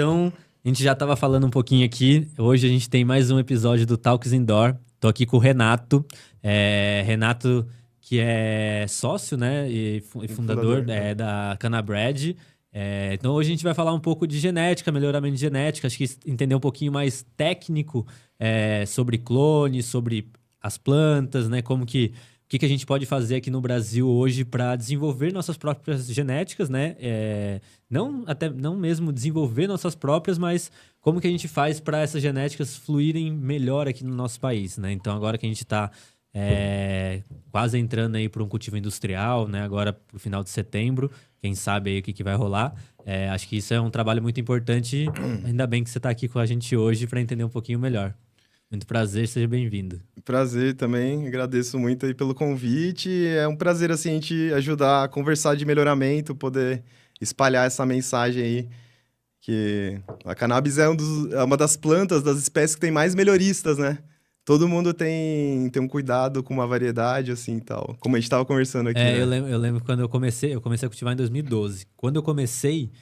Então, a gente já estava falando um pouquinho aqui. Hoje a gente tem mais um episódio do Talks Indoor. Tô aqui com o Renato. Renato, que é sócio, né? E fundador da Canabred. Então, hoje a gente vai falar um pouco de genética, melhoramento de genética. Acho que entender um pouquinho mais técnico sobre clones, sobre as plantas, né? O que a gente pode fazer aqui no Brasil hoje para desenvolver nossas próprias genéticas, né? Não mesmo desenvolver nossas próprias, mas como que a gente faz para essas genéticas fluírem melhor aqui no nosso país, né? Então, agora que a gente está quase entrando aí para um cultivo industrial, né? Agora para o final de setembro, quem sabe aí o que vai rolar. Acho que isso é um trabalho muito importante. Ainda bem que você está aqui com a gente hoje para entender um pouquinho melhor. Muito prazer, seja bem-vindo. Prazer também, agradeço muito aí pelo convite. É um prazer, assim, a gente ajudar a conversar de melhoramento, poder espalhar essa mensagem aí, que a cannabis é uma das plantas, das espécies que tem mais melhoristas, né? Todo mundo tem um cuidado com uma variedade, assim, e tal. Como a gente estava conversando aqui, né? Eu lembro quando eu comecei a cultivar em 2012. Quando eu comecei,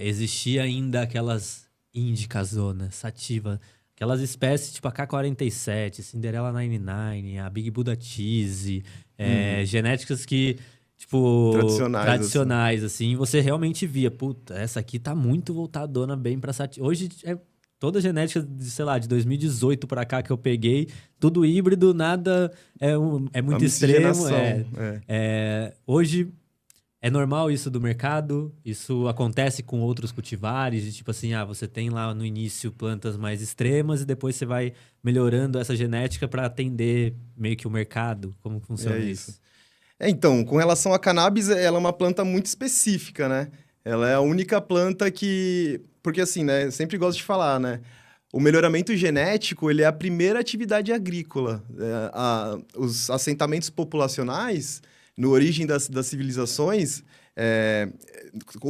existia ainda aquelas indicazonas, sativa, aquelas espécies tipo a K47, Cinderella 99, a Big Buddha Cheese, genéticas que, tipo, tradicionais assim. Você realmente via, puta, essa aqui tá muito voltadona bem pra sativa. Hoje toda a genética, sei lá, de 2018 pra cá que eu peguei, tudo híbrido, nada é muito extremo. Hoje é normal isso do mercado, isso acontece com outros cultivares, de tipo assim, você tem lá no início plantas mais extremas e depois você vai melhorando essa genética para atender meio que o mercado. Como funciona isso? Então, com relação à cannabis, ela é uma planta muito específica, né? Ela é a única planta que... Porque assim, né? Eu sempre gosto de falar, né? O melhoramento genético, ele é a primeira atividade agrícola. Os assentamentos populacionais, na origem das civilizações,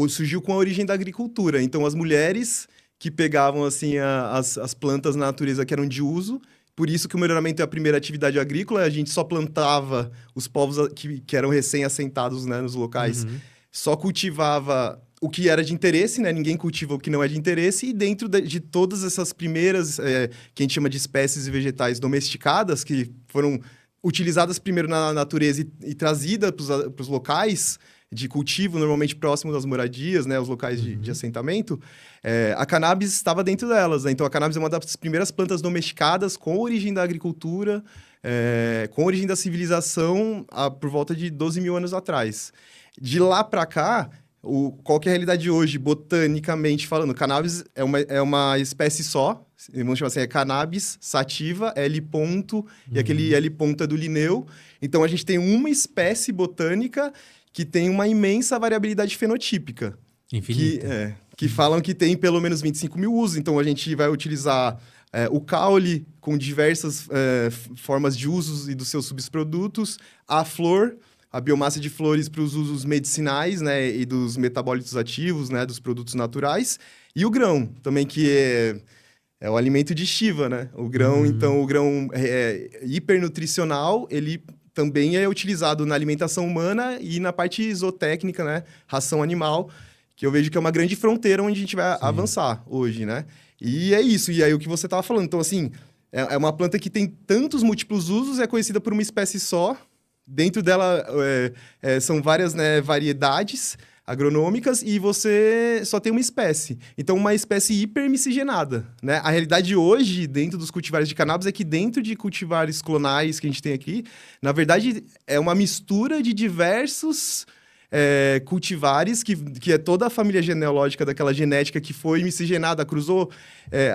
surgiu com a origem da agricultura. Então, as mulheres que pegavam assim, as plantas na natureza que eram de uso, por isso que o melhoramento é a primeira atividade agrícola, a gente só plantava os povos que eram recém-assentados, né, nos locais, só cultivava o que era de interesse, né? Ninguém cultiva o que não é de interesse, e dentro de todas essas primeiras, que a gente chama de espécies vegetais domesticadas, que foram utilizadas primeiro na natureza e trazidas para os locais de cultivo, normalmente próximo das moradias, né, os locais de assentamento, a cannabis estava dentro delas, né? Então, a cannabis é uma das primeiras plantas domesticadas com origem da agricultura, com origem da civilização, por volta de 12 mil anos atrás. De lá para cá, qual que é a realidade hoje, botanicamente falando? Cannabis é uma espécie só, vamos chamar assim, é cannabis sativa, L ponto, e aquele L ponto é do Linneu. Então, a gente tem uma espécie botânica que tem uma imensa variabilidade fenotípica. Infinita. Que falam que tem pelo menos 25 mil usos. Então, a gente vai utilizar o caule com diversas formas de usos e dos seus subprodutos, a flor, a biomassa de flores para os usos medicinais, né, e dos metabólitos ativos, né, dos produtos naturais, e o grão, também, que é o alimento de Shiva, né? O grão, então, o grão hipernutricional, ele também é utilizado na alimentação humana e na parte zootécnica, né, ração animal, que eu vejo que é uma grande fronteira onde a gente vai avançar hoje, né? E é isso, e aí o que você estava falando. Então, assim, é uma planta que tem tantos múltiplos usos, é conhecida por uma espécie só. Dentro dela são várias, né, variedades agronômicas e você só tem uma espécie. Então, uma espécie hipermiscigenada, né? A realidade hoje, dentro dos cultivares de cannabis, é que dentro de cultivares clonais que a gente tem aqui, na verdade, é uma mistura de diversos cultivares, que é toda a família genealógica daquela genética que foi miscigenada, cruzou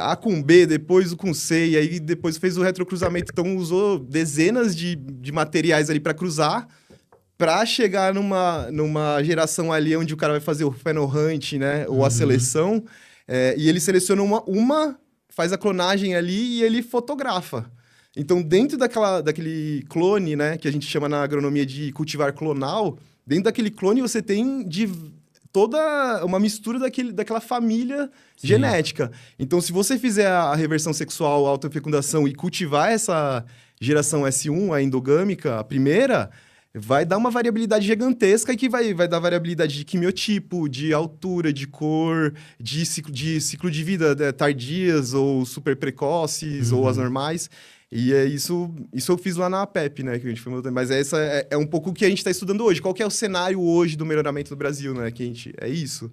A com B, depois o com C, e aí depois fez o retrocruzamento. Então, usou dezenas de materiais ali para cruzar, para chegar numa geração ali onde o cara vai fazer o phenohunt, né? Ou a seleção, e ele seleciona faz a clonagem ali e ele fotografa. Então, dentro daquele clone, né? Que a gente chama na agronomia de cultivar clonal, dentro daquele clone você tem toda uma mistura daquela família genética. Então, se você fizer a reversão sexual, a autofecundação e cultivar essa geração S1, a endogâmica, a primeira, vai dar uma variabilidade gigantesca e que vai dar variabilidade de quimiotipo, de altura, de cor, de ciclo de vida tardias ou super precoces ou as normais. E é isso eu fiz lá na APEP, né? Que a gente foi montando. Mas essa é um pouco o que a gente está estudando hoje. Qual que é o cenário hoje do melhoramento do Brasil, né? É isso.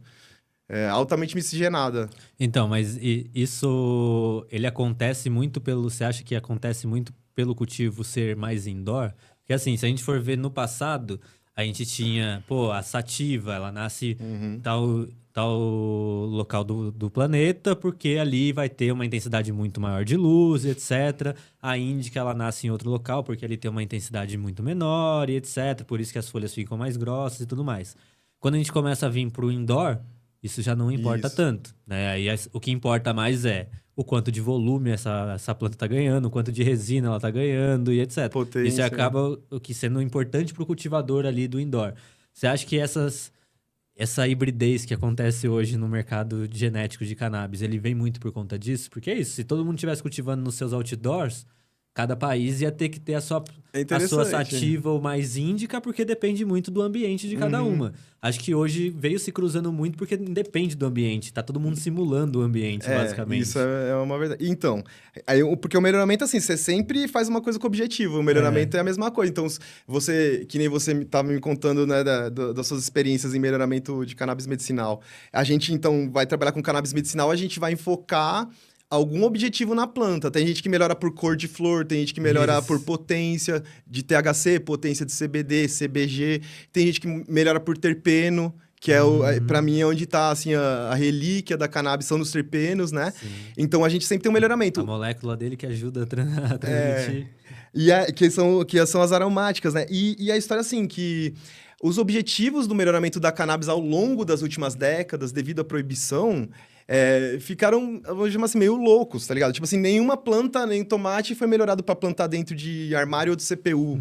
É altamente miscigenada. Então, mas isso, ele acontece muito você acha que acontece muito pelo cultivo ser mais indoor? Porque assim, se a gente for ver no passado, a gente tinha, a sativa, ela nasce tal local do planeta, porque ali vai ter uma intensidade muito maior de luz, etc. A índica, ela nasce em outro local, porque ali tem uma intensidade muito menor, e etc. Por isso que as folhas ficam mais grossas e tudo mais. Quando a gente começa a vir para o indoor, isso já não importa tanto, né? Aí o que importa mais é o quanto de volume essa planta está ganhando, o quanto de resina ela está ganhando e etc. Potência. Isso acaba sendo importante para o cultivador ali do indoor. Você acha que essa hibridez que acontece hoje no mercado genético de cannabis, ele vem muito por conta disso? Porque é isso, se todo mundo estivesse cultivando nos seus outdoors, cada país ia ter que ter a sua sativa ou mais índica, porque depende muito do ambiente de cada uma. Acho que hoje veio se cruzando muito porque depende do ambiente. Tá todo mundo simulando o ambiente, basicamente. Isso é uma verdade. Então, porque o melhoramento, assim, você sempre faz uma coisa com objetivo. O melhoramento é a mesma coisa. Então, que nem você estava me contando, né, das suas experiências em melhoramento de cannabis medicinal. A gente, então, vai trabalhar com cannabis medicinal, a gente vai enfocar algum objetivo na planta. Tem gente que melhora por cor de flor, tem gente que melhora por potência de THC, potência de CBD, CBG, tem gente que melhora por terpeno, que para mim é onde está assim, a relíquia da cannabis, são os terpenos, né? Sim. Então a gente sempre tem um melhoramento. A molécula dele que ajuda a transmitir. Que são as aromáticas, né? E a história assim, que os objetivos do melhoramento da cannabis ao longo das últimas décadas, devido à proibição, ficaram, vamos chamar assim, meio loucos, tá ligado? Tipo assim, nenhuma planta, nem tomate foi melhorado para plantar dentro de armário ou de CPU.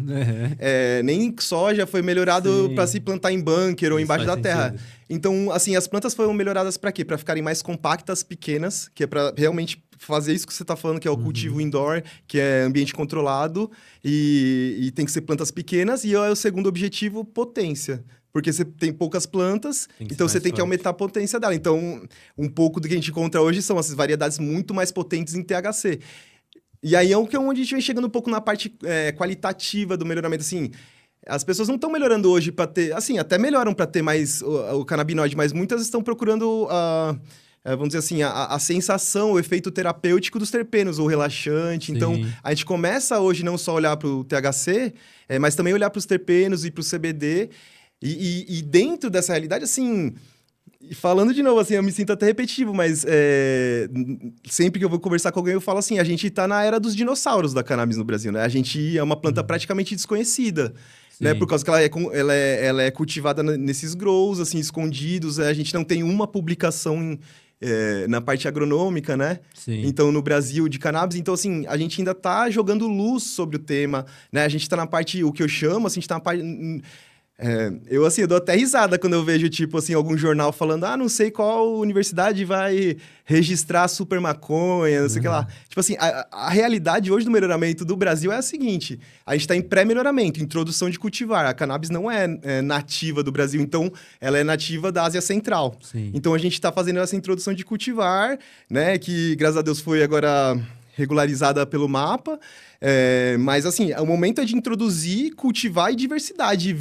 Nem soja foi melhorado para se plantar em bunker ou embaixo da terra. Então, assim, as plantas foram melhoradas para quê? Para ficarem mais compactas, pequenas, que é para realmente fazer isso que você tá falando, que é o cultivo indoor, que é ambiente controlado, e tem que ser plantas pequenas. E o segundo objetivo, potência. Porque você tem poucas plantas, então você tem que aumentar a potência dela. Então, um pouco do que a gente encontra hoje são essas variedades muito mais potentes em THC. E aí é onde a gente vem chegando um pouco na parte qualitativa do melhoramento. Assim, as pessoas não estão melhorando hoje para ter... Assim, até melhoram para ter mais o canabinoide, mas muitas estão procurando... vamos dizer assim, a sensação, o efeito terapêutico dos terpenos, o relaxante. Sim. Então, a gente começa hoje não só olhar para o THC, mas também olhar para os terpenos e para o CBD... E dentro dessa realidade, assim, falando de novo, assim, eu me sinto até repetitivo, mas sempre que eu vou conversar com alguém, eu falo assim, a gente tá na era dos dinossauros da cannabis no Brasil, né? A gente é uma planta praticamente desconhecida, né? Por causa que ela é cultivada nesses grows, assim, escondidos, a gente não tem uma publicação na parte agronômica, né? Sim. Então, no Brasil, de cannabis. Então, assim, a gente ainda tá jogando luz sobre o tema, né? A gente tá na parte, o que eu chamo, assim, a gente tá na parte... eu dou até risada quando eu vejo, tipo, assim, algum jornal falando, não sei qual universidade vai registrar super maconha, não sei o que lá. Tipo assim, a realidade hoje do melhoramento do Brasil é a seguinte, a gente está em pré-melhoramento, introdução de cultivar. A cannabis não é nativa do Brasil, então ela é nativa da Ásia Central. Sim. Então a gente está fazendo essa introdução de cultivar, né, que graças a Deus foi agora regularizada pelo mapa. Mas, assim, o momento é de introduzir, cultivar e diversidade, e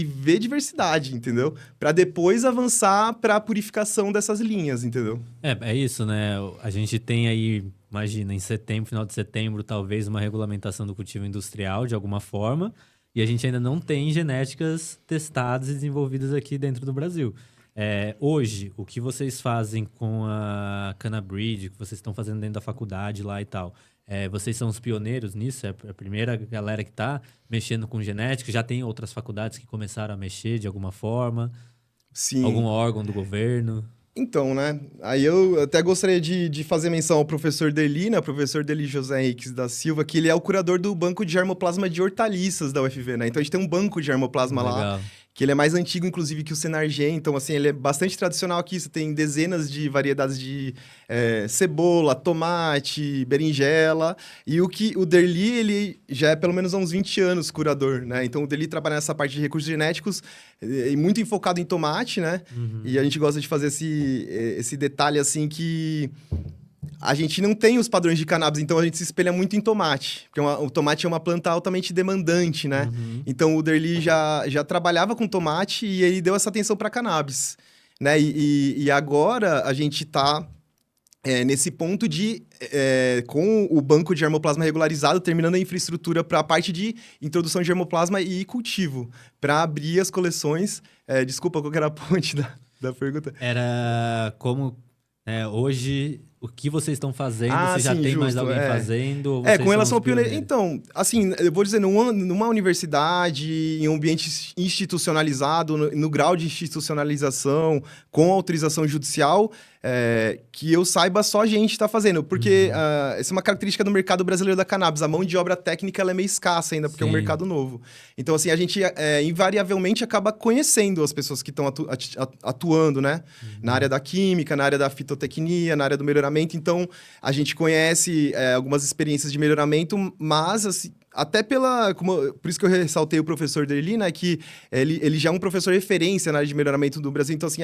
ver diversidade, entendeu? Para depois avançar para a purificação dessas linhas, entendeu? É isso, né? A gente tem aí, imagina, em setembro, final de setembro, talvez uma regulamentação do cultivo industrial, de alguma forma, e a gente ainda não tem genéticas testadas e desenvolvidas aqui dentro do Brasil. Hoje, o que vocês fazem com a Cannabreed, que vocês estão fazendo dentro da faculdade lá e tal, vocês são os pioneiros nisso? É a primeira galera que está mexendo com genética? Já tem outras faculdades que começaram a mexer de alguma forma? Sim. Algum órgão do governo? Então, né? Aí eu até gostaria de fazer menção ao professor Deli, né? O professor Deli José Henriques da Silva, que ele é o curador do banco de germoplasma de hortaliças da UFV, né? Então, a gente tem um banco de germoplasma lá, que ele é mais antigo, inclusive, que o Senargê. Então, assim, ele é bastante tradicional aqui. Você tem dezenas de variedades de cebola, tomate, berinjela. E o Derli, ele já é pelo menos há uns 20 anos curador, né? Então, o Derli trabalha nessa parte de recursos genéticos e muito enfocado em tomate, né? E a gente gosta de fazer esse detalhe, assim, que... A gente não tem os padrões de cannabis, então a gente se espelha muito em tomate. Porque o tomate é uma planta altamente demandante, né? Então o Derli já trabalhava com tomate e ele deu essa atenção para cannabis, né? E agora a gente está nesse ponto de, com o banco de germoplasma regularizado, terminando a infraestrutura para a parte de introdução de germoplasma e cultivo, para abrir as coleções. Desculpa, qual que era a ponte da pergunta? Era como hoje... O que vocês estão fazendo? Se já sim, tem justo, mais alguém fazendo? Ou com relação ao pioneiro... pioneiros? Então, assim, eu vou dizer, numa universidade, em um ambiente institucionalizado, no grau de institucionalização, com autorização judicial, que eu saiba, só a gente está fazendo. Porque essa é uma característica do mercado brasileiro da cannabis. A mão de obra técnica ela é meio escassa ainda, porque é um mercado novo. Então, assim, a gente invariavelmente acaba conhecendo as pessoas que estão atuando, né? Na área da química, na área da fitotecnia, na área do melhoramento. Então, a gente conhece algumas experiências de melhoramento, mas, assim, até por isso que eu ressaltei o professor Derli, né? Que ele já é um professor referência na área de melhoramento do Brasil. Então, assim,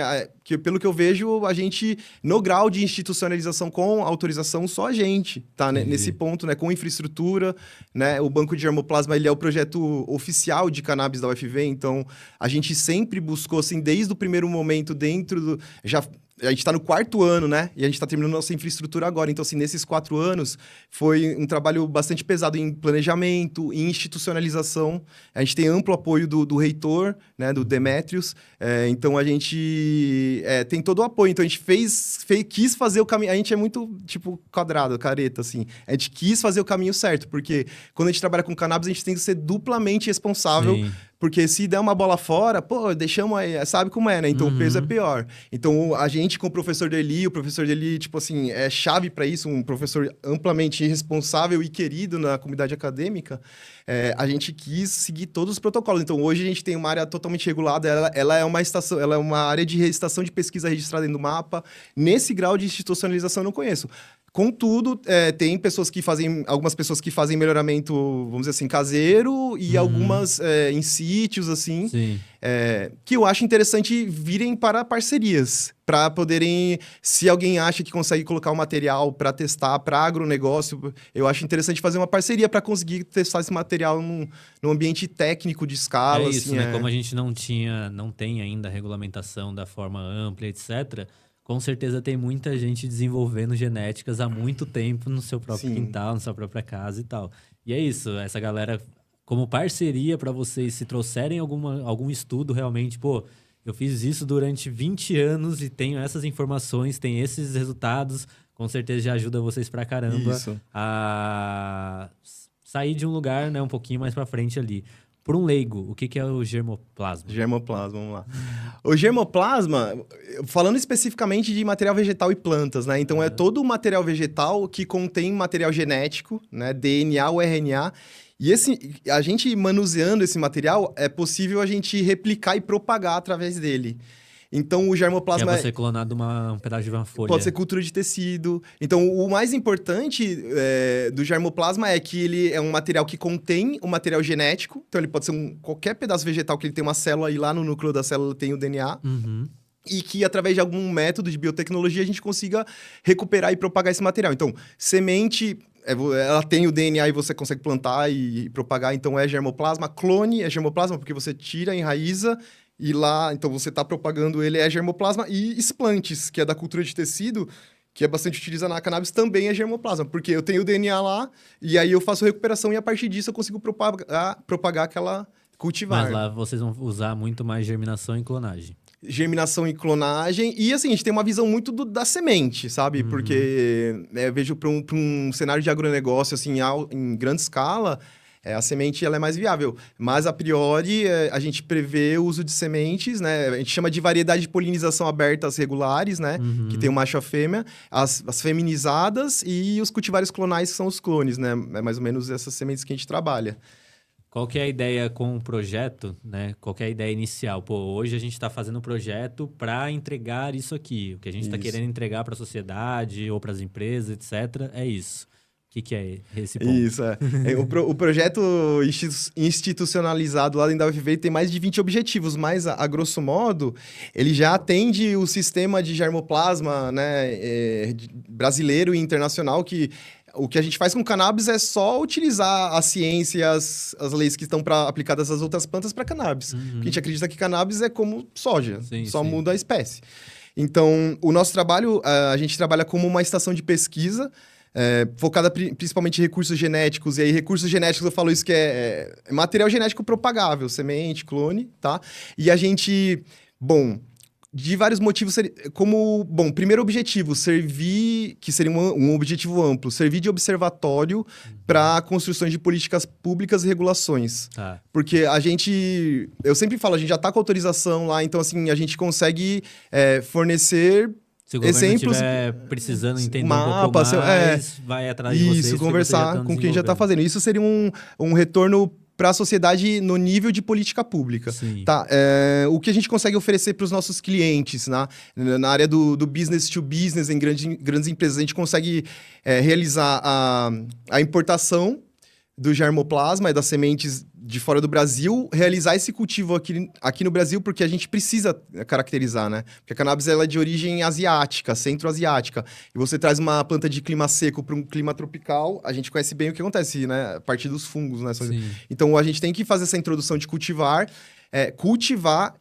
pelo que eu vejo, a gente, no grau de institucionalização com autorização, só a gente tá nesse ponto, né? Com infraestrutura, né? O Banco de Germoplasma, ele é o projeto oficial de cannabis da UFV. Então, a gente sempre buscou, assim, desde o primeiro momento dentro do... A gente está no 4º ano, né? E a gente está terminando nossa infraestrutura agora. Então, assim, nesses 4 anos, foi um trabalho bastante pesado em planejamento, em institucionalização. A gente tem amplo apoio do reitor, né? Do Demetrios. Então, a gente tem todo o apoio. Então, a gente quis fazer o caminho... A gente é muito, tipo, quadrado, careta, assim. A gente quis fazer o caminho certo, porque quando a gente trabalha com cannabis, a gente tem que ser duplamente responsável. Sim. Porque se der uma bola fora, deixamos aí, sabe como é, né? Então, o peso é pior. Então, a gente com o professor Derli, tipo assim, é chave para isso, um professor amplamente responsável e querido na comunidade acadêmica, a gente quis seguir todos os protocolos. Então, hoje a gente tem uma área totalmente regulada, ela é uma estação, ela é uma área de estação de pesquisa registrada dentro do mapa. Nesse grau de institucionalização, eu não conheço. Contudo, tem algumas pessoas que fazem melhoramento, vamos dizer assim, caseiro e algumas em sítios, assim, que eu acho interessante virem para parcerias, para poderem, se alguém acha que consegue colocar o material para testar para agronegócio, eu acho interessante fazer uma parceria para conseguir testar esse material num ambiente técnico de escala. É isso, assim, né? Como a gente não tem ainda a regulamentação da forma ampla, etc., com certeza tem muita gente desenvolvendo genéticas há muito tempo no seu próprio quintal, na sua própria casa e tal. E é isso, essa galera, como parceria para vocês, se trouxerem algum estudo realmente, eu fiz isso durante 20 anos e tenho essas informações, tenho esses resultados, com certeza já ajuda vocês pra caramba a sair de um lugar, né, um pouquinho mais pra frente ali. Por um leigo, o que é o germoplasma? Germoplasma, vamos lá. O germoplasma, falando especificamente de material vegetal e plantas, né? Então, é todo o material vegetal que contém material genético, né? DNA ou RNA. E a gente manuseando esse material, é possível a gente replicar e propagar através dele. Então, o germoplasma... Pode ser clonado um pedaço de uma folha. Pode ser cultura de tecido. Então, o mais importante do germoplasma é que ele é um material que contém o material genético. Então, ele pode ser qualquer pedaço vegetal que ele tem uma célula e lá no núcleo da célula tem o DNA. E que, através de algum método de biotecnologia, a gente consiga recuperar e propagar esse material. Então, semente... ela tem o DNA e você consegue plantar e propagar. Então, é germoplasma. Clone é germoplasma porque você tira, enraiza... E lá, então, você está propagando ele, é germoplasma. E explantes, que é da cultura de tecido, que é bastante utilizada na cannabis, também é germoplasma. Porque eu tenho o DNA lá, e aí eu faço recuperação, e a partir disso eu consigo propagar aquela cultivar. Mas lá vocês vão usar muito mais germinação e clonagem. Germinação e clonagem. E, assim, a gente tem uma visão muito da semente, sabe? Porque eu vejo para um cenário de agronegócio, assim, em grande escala... a semente ela é mais viável, mas a priori a gente prevê o uso de sementes, né? A gente chama de variedade de polinização abertas regulares, né? Que tem o macho e a fêmea, as feminizadas e os cultivares clonais, que são os clones, né? É mais ou menos essas sementes que a gente trabalha. Qual que é a ideia com o projeto, né? Qual que é a ideia inicial? Pô, hoje a gente está fazendo um projeto para entregar isso aqui. O que a gente está querendo entregar para a sociedade ou para as empresas, etc. É isso. O que é esse ponto? Isso, o projeto institucionalizado lá dentro da UFV tem mais de 20 objetivos, mas, a grosso modo, ele já atende o sistema de germoplasma, né, brasileiro e internacional, que o que a gente faz com cannabis é só utilizar a ciência e as leis que estão aplicadas às outras plantas para cannabis. Porque a gente acredita que cannabis é como soja, só muda a espécie. Então, o nosso trabalho, a gente trabalha como uma estação de pesquisa, focada principalmente em recursos genéticos. E aí, recursos genéticos, eu falo isso que é material genético propagável, semente, clone, tá? E a gente, de vários motivos, primeiro objetivo, que seria um objetivo amplo, servir de observatório para construções de políticas públicas e regulações. Tá. Porque eu sempre falo, a gente já está com autorização lá, então, assim, a gente consegue fornecer... Se o governo exemplos, estiver precisando entender um pouco mais, vai atrás de vocês. Isso, conversar com quem já está fazendo. Isso seria um retorno para a sociedade no nível de política pública. Sim. Tá? O que a gente consegue oferecer para os nossos clientes, né? Na área do business to business, em grandes empresas, a gente consegue realizar a importação do germoplasma e das sementes de fora do Brasil, realizar esse cultivo aqui no Brasil, porque a gente precisa caracterizar, né? Porque a cannabis ela é de origem asiática, centro-asiática. E você traz uma planta de clima seco para um clima tropical, a gente conhece bem o que acontece, né? A partir dos fungos, né? Sim. Então, a gente tem que fazer essa introdução de cultivar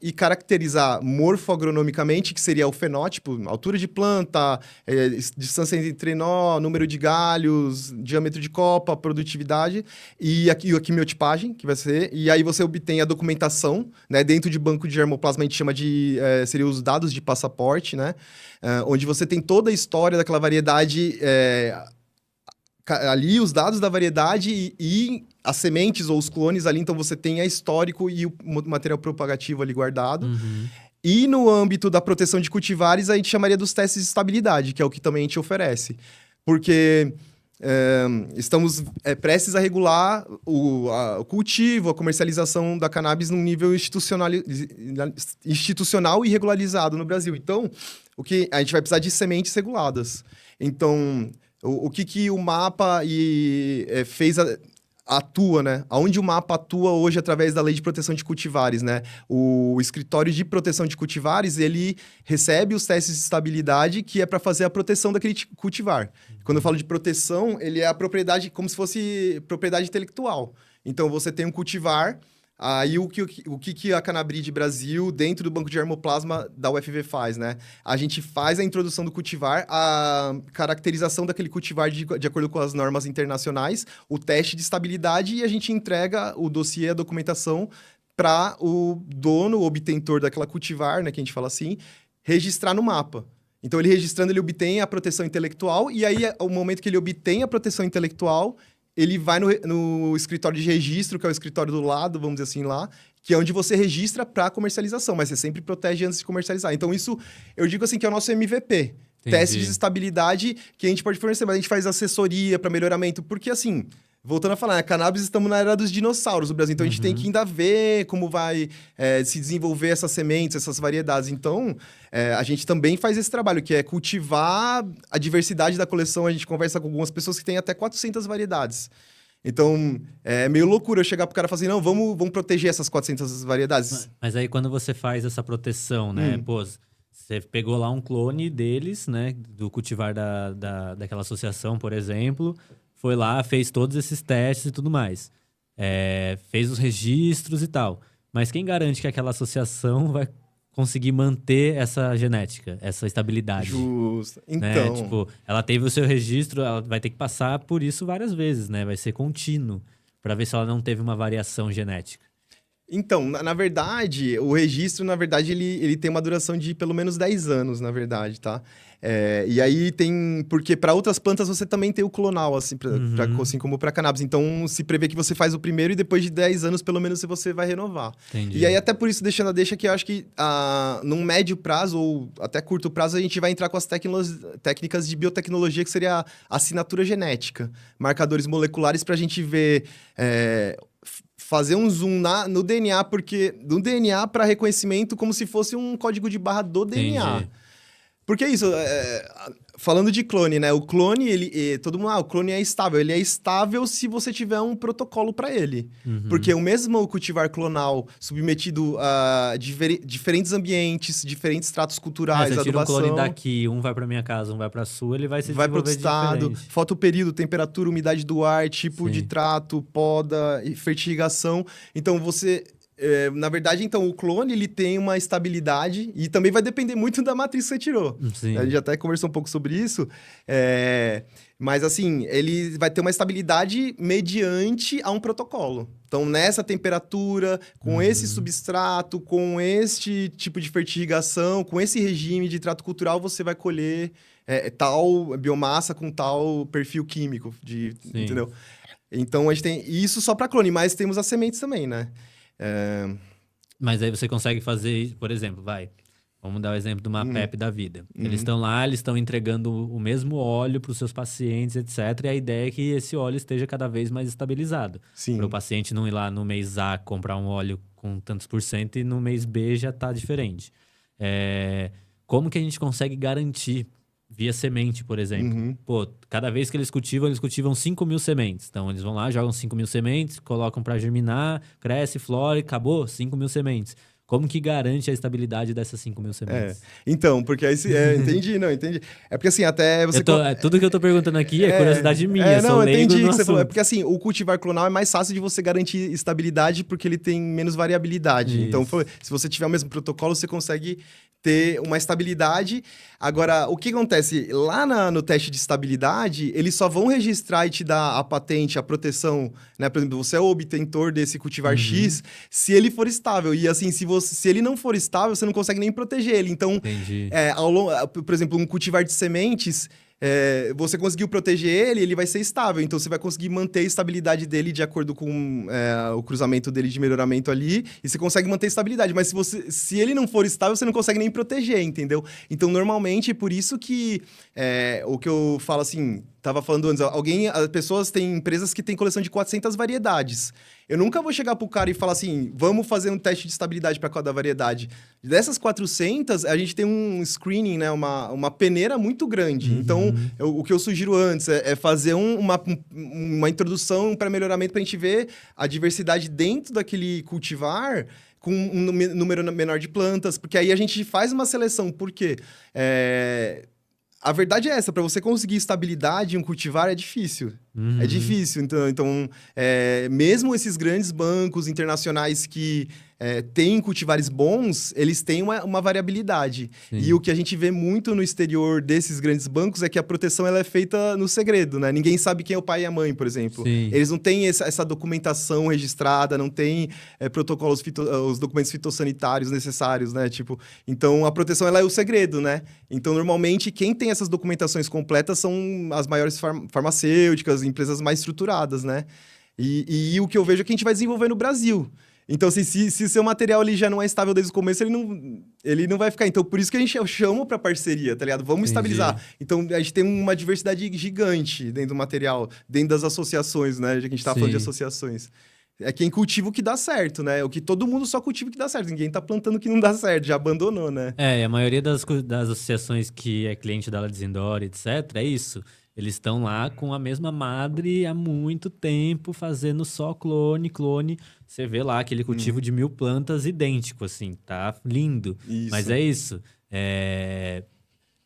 e caracterizar morfoagronomicamente, que seria o fenótipo, altura de planta, distância entre nó, número de galhos, diâmetro de copa, produtividade, e aqui a quimiotipagem, que vai ser, e aí você obtém a documentação, né? Dentro de banco de germoplasma, a gente chama de, seria os dados de passaporte, né? Onde você tem toda a história daquela variedade... ali os dados da variedade e as sementes ou os clones ali, então você tem a histórico e o material propagativo ali guardado. E no âmbito da proteção de cultivares, a gente chamaria dos testes de estabilidade, que é o que também a gente oferece. Porque estamos prestes a regular o cultivo, a comercialização da cannabis num nível institucional e regularizado no Brasil. Então, a gente vai precisar de sementes reguladas. Então... O que o MAPA atua, né? Aonde o MAPA atua hoje através da Lei de Proteção de Cultivares, né? O Escritório de Proteção de Cultivares, ele recebe os testes de estabilidade que é para fazer a proteção daquele cultivar. Quando eu falo de proteção, ele é a propriedade, como se fosse propriedade intelectual. Então, você tem um cultivar... Aí, o que a Cannabrid Brasil, dentro do banco de germoplasma da UFV faz, né? A gente faz a introdução do cultivar, a caracterização daquele cultivar de acordo com as normas internacionais, o teste de estabilidade e a gente entrega o dossiê, a documentação para o dono, o obtentor daquela cultivar, né? Que a gente fala assim, registrar no mapa. Então, ele registrando, ele obtém a proteção intelectual e aí, ao momento que ele obtém a proteção intelectual... ele vai no escritório de registro, que é o escritório do lado, vamos dizer assim, lá, que é onde você registra para comercialização, mas você sempre protege antes de comercializar. Então, isso, eu digo assim, que é o nosso MVP. Entendi. Teste de estabilidade que a gente pode fornecer, mas a gente faz assessoria para melhoramento, porque assim... Voltando a falar, a cannabis estamos na era dos dinossauros do Brasil, então a gente tem que ainda ver como vai se desenvolver essas sementes, essas variedades. Então, a gente também faz esse trabalho, que é cultivar a diversidade da coleção. A gente conversa com algumas pessoas que têm até 400 variedades. Então, é meio loucura eu chegar pro cara e falar assim, não, vamos proteger essas 400 variedades. Mas aí, quando você faz essa proteção, né? Pô, você pegou lá um clone deles, né? Do cultivar daquela associação, por exemplo... Foi lá, fez todos esses testes e tudo mais. Fez os registros e tal. Mas quem garante que aquela associação vai conseguir manter essa genética, essa estabilidade? Justo. Né? Então... Tipo, ela teve o seu registro, ela vai ter que passar por isso várias vezes, né? Vai ser contínuo, para ver se ela não teve uma variação genética. Então, na verdade, o registro, na verdade, ele tem uma duração de pelo menos 10 anos, na verdade, tá? E aí tem... Porque para outras plantas você também tem o clonal, assim, assim como para cannabis. Então, se prevê que você faz o primeiro e depois de 10 anos, pelo menos, você vai renovar. Entendi. E aí, até por isso, deixando a deixa que eu acho que num médio prazo ou até curto prazo, a gente vai entrar com as técnicas de biotecnologia, que seria a assinatura genética. Marcadores moleculares para a gente ver... fazer um zoom no DNA, porque do DNA para reconhecimento como se fosse um código de barra do DNA. Entendi. Porque é isso, falando de clone, né? O clone, todo mundo, o clone é estável. Ele é estável se você tiver um protocolo para ele. Porque o mesmo cultivar clonal submetido a diferentes ambientes, diferentes tratos culturais, você tira um adubação... clone daqui, um vai pra minha casa, um vai pra sua, ele vai se Vai para outro desenvolver estado, diferente. fotoperíodo, temperatura, umidade do ar, tipo de trato, poda, fertilização. Então, na verdade, então, o clone, ele tem uma estabilidade e também vai depender muito da matriz que você tirou. Sim. A gente até conversou um pouco sobre isso. Mas, assim, ele vai ter uma estabilidade mediante a um protocolo. Então, nessa temperatura, com esse substrato, com este tipo de fertilização, com esse regime de trato cultural, você vai colher tal biomassa com tal perfil químico, entendeu? Então, a gente tem isso só para clone, mas temos as sementes também, né? Mas aí você consegue fazer, por exemplo, vamos dar o exemplo de uma PEP da vida. Eles estão lá, eles estão entregando o mesmo óleo para os seus pacientes, etc. E a ideia é que esse óleo esteja cada vez mais estabilizado. Para o paciente não ir lá no mês A comprar um óleo com tantos por cento e no mês B já está diferente. Como que a gente consegue garantir via semente, por exemplo? Pô, cada vez que eles cultivam 5.000 sementes. Então, eles vão lá, jogam 5.000 sementes, colocam para germinar, cresce, flora e acabou, 5.000 sementes. Como que garante a estabilidade dessas 5.000 sementes? Então, porque aí... entendi. É porque assim, até você... Tudo que eu tô perguntando aqui é curiosidade minha, sou leigo no que você assunto. falou. É porque assim, o cultivar clonal é mais fácil de você garantir estabilidade porque ele tem menos variabilidade. Isso. Então, se você tiver o mesmo protocolo, você consegue ter uma estabilidade. Agora, o que acontece? Lá no teste de estabilidade, eles só vão registrar e te dar a patente, a proteção, né? Por exemplo, você é o obtentor desse cultivar X, se ele for estável. E assim, se ele não for estável, você não consegue nem proteger ele. Então, Entendi. por exemplo, um cultivar de sementes... você conseguiu proteger ele vai ser estável. Então, você vai conseguir manter a estabilidade dele de acordo com o cruzamento dele de melhoramento ali. E você consegue manter a estabilidade. Mas se ele não for estável, você não consegue nem proteger, entendeu? Então, normalmente, é por isso que o que eu falo assim... Tava falando antes, as pessoas têm empresas que têm coleção de 400 variedades. Eu nunca vou chegar pro cara e falar assim, vamos fazer um teste de estabilidade para cada variedade. Dessas 400, a gente tem um screening, né? Uma peneira muito grande. Então, o que eu sugiro antes é fazer uma introdução para melhoramento para a gente ver a diversidade dentro daquele cultivar com um número menor de plantas, porque aí a gente faz uma seleção. Por quê? A verdade é essa, para você conseguir estabilidade em um cultivar é difícil. É difícil. Então mesmo esses grandes bancos internacionais que têm cultivares bons, eles têm uma variabilidade. Sim. E o que a gente vê muito no exterior desses grandes bancos é que a proteção ela é feita no segredo, né? Ninguém sabe quem é o pai e a mãe, por exemplo. Sim. Eles não têm essa documentação registrada, não têm protocolos, os documentos fitossanitários necessários, né? Então, a proteção ela é o segredo, né? Então, normalmente, quem tem essas documentações completas são as maiores farmacêuticas, empresas mais estruturadas, né? E o que eu vejo é que a gente vai desenvolver no Brasil. Então, se o seu material ali já não é estável desde o começo, ele não vai ficar. Então, por isso que eu chamo para parceria, tá ligado? Vamos estabilizar. Então, a gente tem uma diversidade gigante dentro do material, dentro das associações, né? Já que a gente tá falando de associações. É quem cultiva o que dá certo, né? O que todo mundo só cultiva o que dá certo. Ninguém tá plantando o que não dá certo, já abandonou, né? A maioria das associações que é cliente da Ladisindor, etc., é isso. Eles estão lá com a mesma madre há muito tempo, fazendo só clone. Você vê lá aquele cultivo de 1.000 plantas idêntico, assim, tá lindo. Isso. Mas é isso.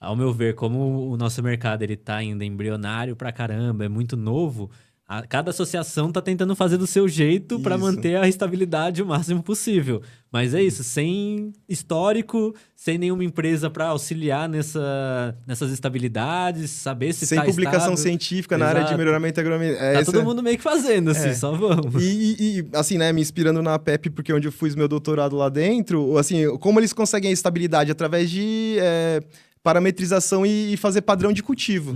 Ao meu ver, como o nosso mercado ele tá ainda embrionário pra caramba, é muito novo, cada associação tá tentando fazer do seu jeito para manter a estabilidade o máximo possível. Mas é isso, sem histórico, sem nenhuma empresa para auxiliar nessas estabilidades, saber se sem publicação científica na área de melhoramento agronômico. Todo mundo meio que fazendo, assim, só vamos. E assim, né, me inspirando na PEP, porque onde eu fiz meu doutorado lá dentro, assim, como eles conseguem a estabilidade através de... parametrização e fazer padrão de cultivo.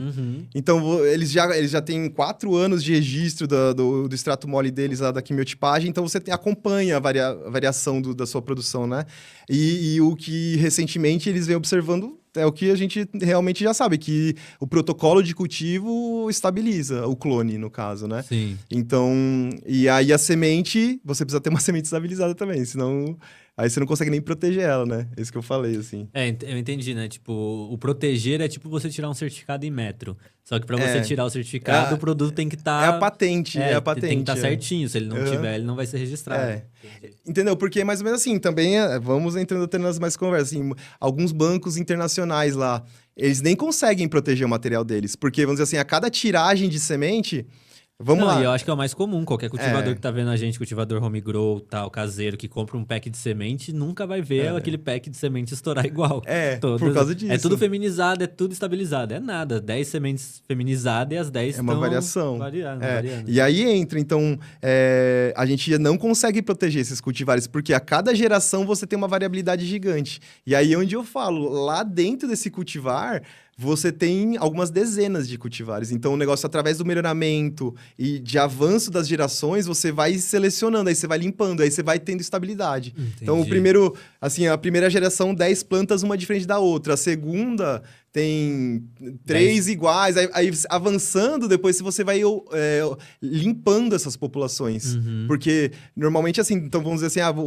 Então, eles já têm 4 anos de registro do extrato mole deles, lá da quimiotipagem, então você acompanha a variação da sua produção, né? E o que, recentemente, eles vêm observando é o que a gente realmente já sabe, que o protocolo de cultivo estabiliza o clone, no caso, né? Sim. Então, e aí a semente, você precisa ter uma semente estabilizada também, senão aí você não consegue nem proteger ela, né? É isso que eu falei, assim. Eu entendi, né? Tipo, o proteger é tipo você tirar um certificado em metro. Só que pra você tirar o certificado, o produto tem que estar... É a patente, é a patente. Tem que estar certinho. Se ele não tiver, ele não vai ser registrado. Entendeu? Porque é mais ou menos assim, também vamos entrando nas mais conversas. Assim, alguns bancos internacionais lá, eles nem conseguem proteger o material deles. Porque, vamos dizer assim, a cada tiragem de semente... Vamos lá. E eu acho que é o mais comum. Qualquer cultivador que tá vendo a gente, cultivador home grow, tal, caseiro, que compra um pack de semente, nunca vai ver aquele pack de semente estourar igual. Por causa disso. É tudo feminizado, é tudo estabilizado. É nada. 10 sementes feminizadas e as 10 estão... É uma variação. Variando. E aí entra, então, a gente não consegue proteger esses cultivares, porque a cada geração você tem uma variabilidade gigante. E aí onde eu falo, lá dentro desse cultivar... Você tem algumas dezenas de cultivares. Então, o negócio, através do melhoramento e de avanço das gerações, você vai selecionando, aí você vai limpando, aí você vai tendo estabilidade. Entendi. Então, a primeira geração, 10 plantas, uma diferente da outra. A segunda tem 3 iguais. Aí, avançando, depois você vai limpando essas populações. Porque, normalmente, assim, então vamos dizer assim...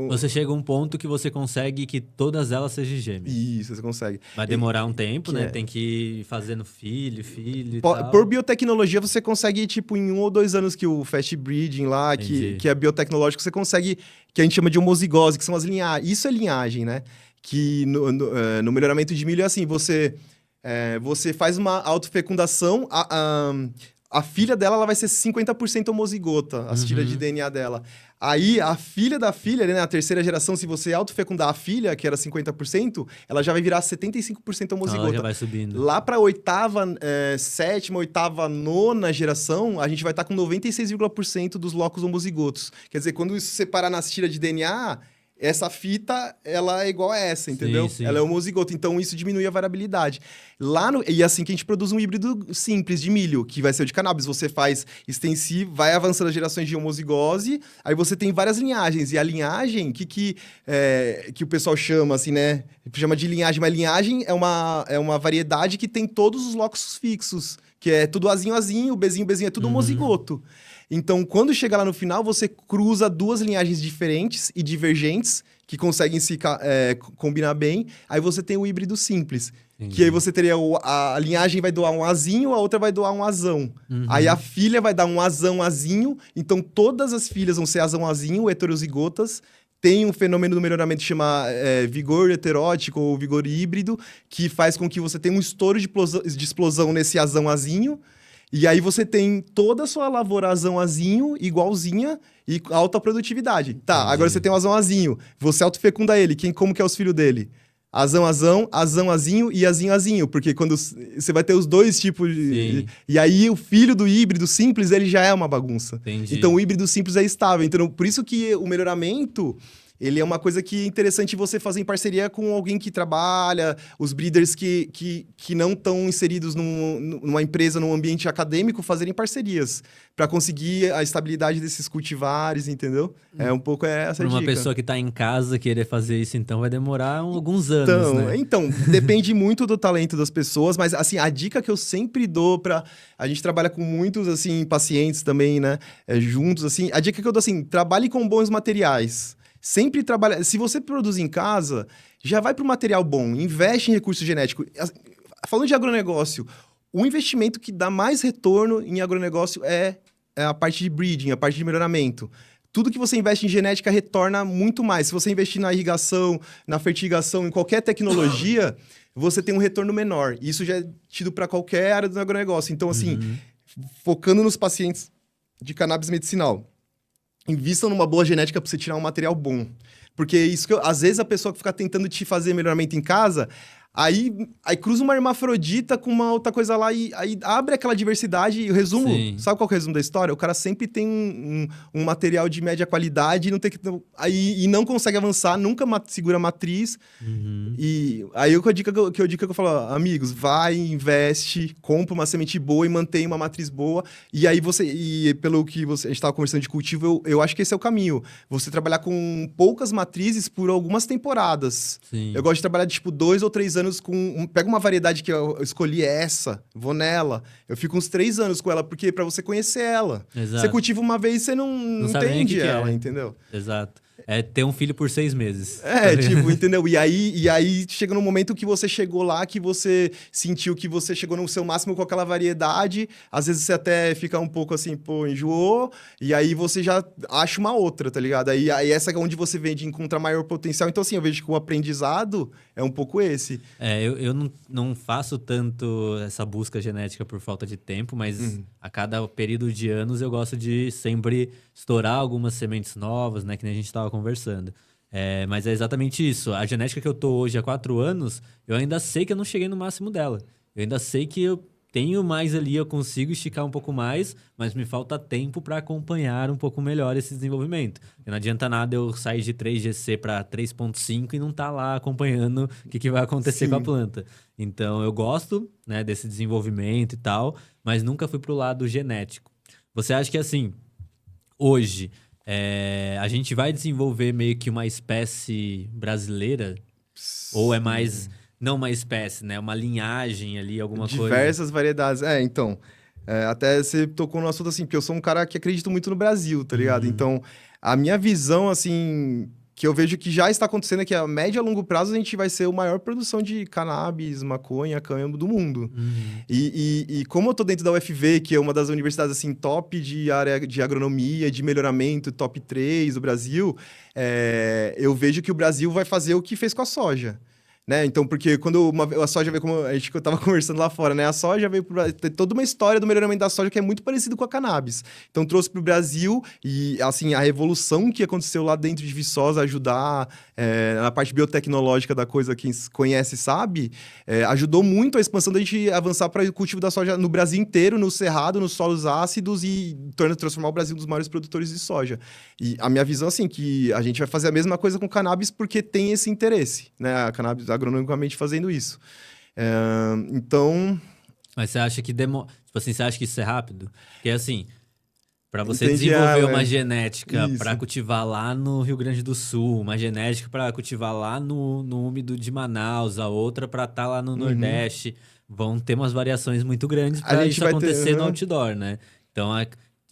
Você chega a um ponto que você consegue que todas elas sejam gêmeas. Isso, você consegue. Vai demorar um tempo, né? Tem que ir fazendo filho e tal. Por biotecnologia, você consegue, tipo, em 1 ou 2 anos que o fast breeding lá, que é biotecnológico, você consegue, que a gente chama de homozigose, que são as linhagens. Isso é linhagem, né? Que no melhoramento de milho é assim, você faz uma autofecundação, a filha dela ela vai ser 50% homozigota, as tiras de DNA dela. Aí, a filha da filha, né, a terceira geração, se você autofecundar a filha, que era 50%, ela já vai virar 75% homozigota. Ela já vai subindo. Lá para sétima, oitava, nona geração, a gente vai estar com 96,% dos locos homozigotos. Quer dizer, quando isso separar nas tiras de DNA... Essa fita, ela é igual a essa, entendeu? Sim. Ela é homozigota, então isso diminui a variabilidade. E assim que a gente produz um híbrido simples de milho, que vai ser o de cannabis. Você faz extensivo, vai avançando as gerações de homozigose, aí você tem várias linhagens. E a linhagem, que o pessoal chama, assim, né? Chama de linhagem, mas linhagem é uma variedade que tem todos os locos fixos, que é tudo Azinho, o Bzinho, é tudo homozigoto. Então, quando chega lá no final, você cruza 2 linhagens diferentes e divergentes, que conseguem se combinar bem. Aí você tem o híbrido simples. Entendi. Que aí você teria a linhagem vai doar um Azinho, a outra vai doar um Azão. Aí a filha vai dar um Azinho. Então, todas as filhas vão ser Azinho, heterozigotas. Tem um fenômeno do melhoramento que chama vigor heterótico ou vigor híbrido, que faz com que você tenha um estouro de explosão nesse Azinho. E aí você tem toda a sua lavoura Azinho, igualzinha, e alta produtividade. Tá, agora você tem um Azinho. Você autofecunda ele. Como que é os filhos dele? Azinho e Azinho. Porque quando você vai ter os dois tipos de... E aí o filho do híbrido simples, ele já é uma bagunça. Entendi. Então o híbrido simples é estável. Então, por isso que o melhoramento... Ele é uma coisa que é interessante você fazer em parceria com alguém que trabalha, os breeders que não estão inseridos numa empresa, num ambiente acadêmico, fazerem parcerias para conseguir a estabilidade desses cultivares, entendeu? É um pouco essa dica. Para uma pessoa que está em casa querer fazer isso, então, vai demorar alguns anos, né? Então, depende muito do talento das pessoas, mas, assim, a dica que eu sempre dou para... A gente trabalha com muitos, assim, pacientes também, né? Juntos, assim. A dica que eu dou, assim, trabalhe com bons materiais. Sempre trabalha... Se você produz em casa, já vai para o material bom, investe em recurso genético. Falando de agronegócio, o investimento que dá mais retorno em agronegócio é a parte de breeding, a parte de melhoramento. Tudo que você investe em genética retorna muito mais. Se você investir na irrigação, na fertigação, em qualquer tecnologia, você tem um retorno menor. Isso já é tido para qualquer área do agronegócio. Então, assim, focando nos pacientes de cannabis medicinal, invistam numa boa genética para você tirar um material bom. Porque isso que às vezes a pessoa que fica tentando te fazer melhoramento em casa, aí cruza uma hermafrodita com uma outra coisa lá e aí abre aquela diversidade. E o resumo, sabe qual que é o resumo da história? O cara sempre tem um material de média qualidade e não tem e não consegue avançar, nunca segura a matriz. E aí a dica que eu falo, amigos, vai, investe, compra uma semente boa e mantém uma matriz boa. E aí pelo que a gente estava conversando de cultivo, eu acho que esse é o caminho. Você trabalhar com poucas matrizes por algumas temporadas. Eu gosto de trabalhar, tipo, 2 ou 3 anos anos com... Pega uma variedade que eu escolhi essa, vou nela. Eu fico uns 3 anos com ela, porque pra você conhecer ela. Exato. Você cultiva uma vez, você não sabe nem o entende que ela, é. entendeu? Exato. É ter um filho por 6 meses. Tipo, entendeu? E aí chega num momento que você chegou lá, que você sentiu que você chegou no seu máximo com aquela variedade. Às vezes você até fica um pouco assim, pô, enjoou. E aí você já acha uma outra, tá ligado? Aí essa é onde você vem de encontrar maior potencial. Então, assim, eu vejo que o aprendizado é um pouco esse. Eu não faço tanto essa busca genética por falta de tempo, mas a cada período de anos eu gosto de sempre estourar algumas sementes novas, né? Que nem a gente estava conversando. Mas é exatamente isso. A genética que eu tô hoje há 4 anos, eu ainda sei que eu não cheguei no máximo dela. Eu ainda sei que eu tenho mais ali, eu consigo esticar um pouco mais, mas me falta tempo para acompanhar um pouco melhor esse desenvolvimento. Porque não adianta nada eu sair de 3GC para 3.5 e não tá lá acompanhando o que vai acontecer com a planta. Então, eu gosto, né, desse desenvolvimento e tal, mas nunca fui pro lado genético. Você acha que, assim, hoje, a gente vai desenvolver meio que uma espécie brasileira? Ou é mais... Não uma espécie, né? Uma linhagem ali, alguma coisa. Diversas variedades. Então, até você tocou no assunto assim, porque eu sou um cara que acredito muito no Brasil, tá ligado? Então, a minha visão, assim, que eu vejo que já está acontecendo é que a médio e a longo prazo a gente vai ser a maior produção de cannabis, maconha, cânhamo do mundo. E como eu tô dentro da UFV, que é uma das universidades, assim, top de área de agronomia, de melhoramento, top 3 do Brasil, eu vejo que o Brasil vai fazer o que fez com a soja. Né? Então, porque quando a soja veio, como a gente estava conversando lá fora, né? A soja veio tem toda uma história do melhoramento da soja que é muito parecido com a cannabis. Então, trouxe para o Brasil e, assim, a revolução que aconteceu lá dentro de Viçosa ajudar na parte biotecnológica da coisa, quem conhece sabe, ajudou muito a expansão da gente avançar para o cultivo da soja no Brasil inteiro, no cerrado, nos solos ácidos e transformar o Brasil um dos maiores produtores de soja. E a minha visão, assim, que a gente vai fazer a mesma coisa com cannabis porque tem esse interesse, né? A cannabis agronomicamente fazendo isso. Então... Mas você acha que tipo assim, você acha que isso é rápido? Porque assim, para você Entendi, desenvolver uma genética para cultivar lá no Rio Grande do Sul, uma genética para cultivar lá no úmido de Manaus, a outra para estar lá no Nordeste, vão ter umas variações muito grandes para isso acontecer no outdoor, né? Então,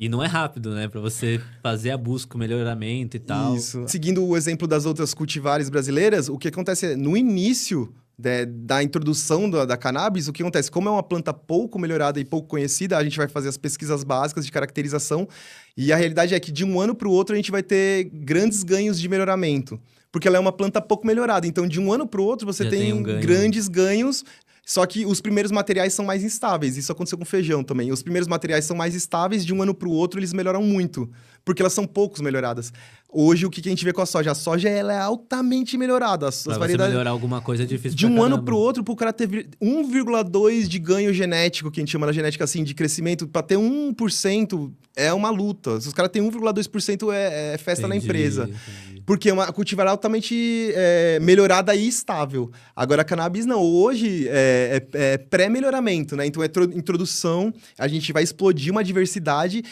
e não é rápido, né? Para você fazer a busca, o melhoramento e tal. Isso. Seguindo o exemplo das outras cultivares brasileiras, o que acontece no início da introdução da cannabis, o que acontece? Como é uma planta pouco melhorada e pouco conhecida, a gente vai fazer as pesquisas básicas de caracterização e a realidade é que de um ano para o outro a gente vai ter grandes ganhos de melhoramento. Porque ela é uma planta pouco melhorada. Então, de um ano para o outro, você tem grandes ganhos. Só que os primeiros materiais são mais instáveis. Isso aconteceu com feijão também. Os primeiros materiais são mais estáveis, de um ano para o outro eles melhoram muito. Porque elas são poucos melhoradas. Hoje, o que a gente vê com a soja? A soja ela é altamente melhorada. Pra você melhorar alguma coisa é difícil de um ano para o outro, pro cara ter 1,2 de ganho genético, que a gente chama na genética assim, de crescimento, para ter 1% é uma luta. Se os caras têm 1,2% é festa na empresa. Entendi. Porque é uma cultivar altamente melhorada e estável. Agora, a cannabis não. Hoje é pré-melhoramento, né? Então, é introdução. A gente vai explodir uma diversidade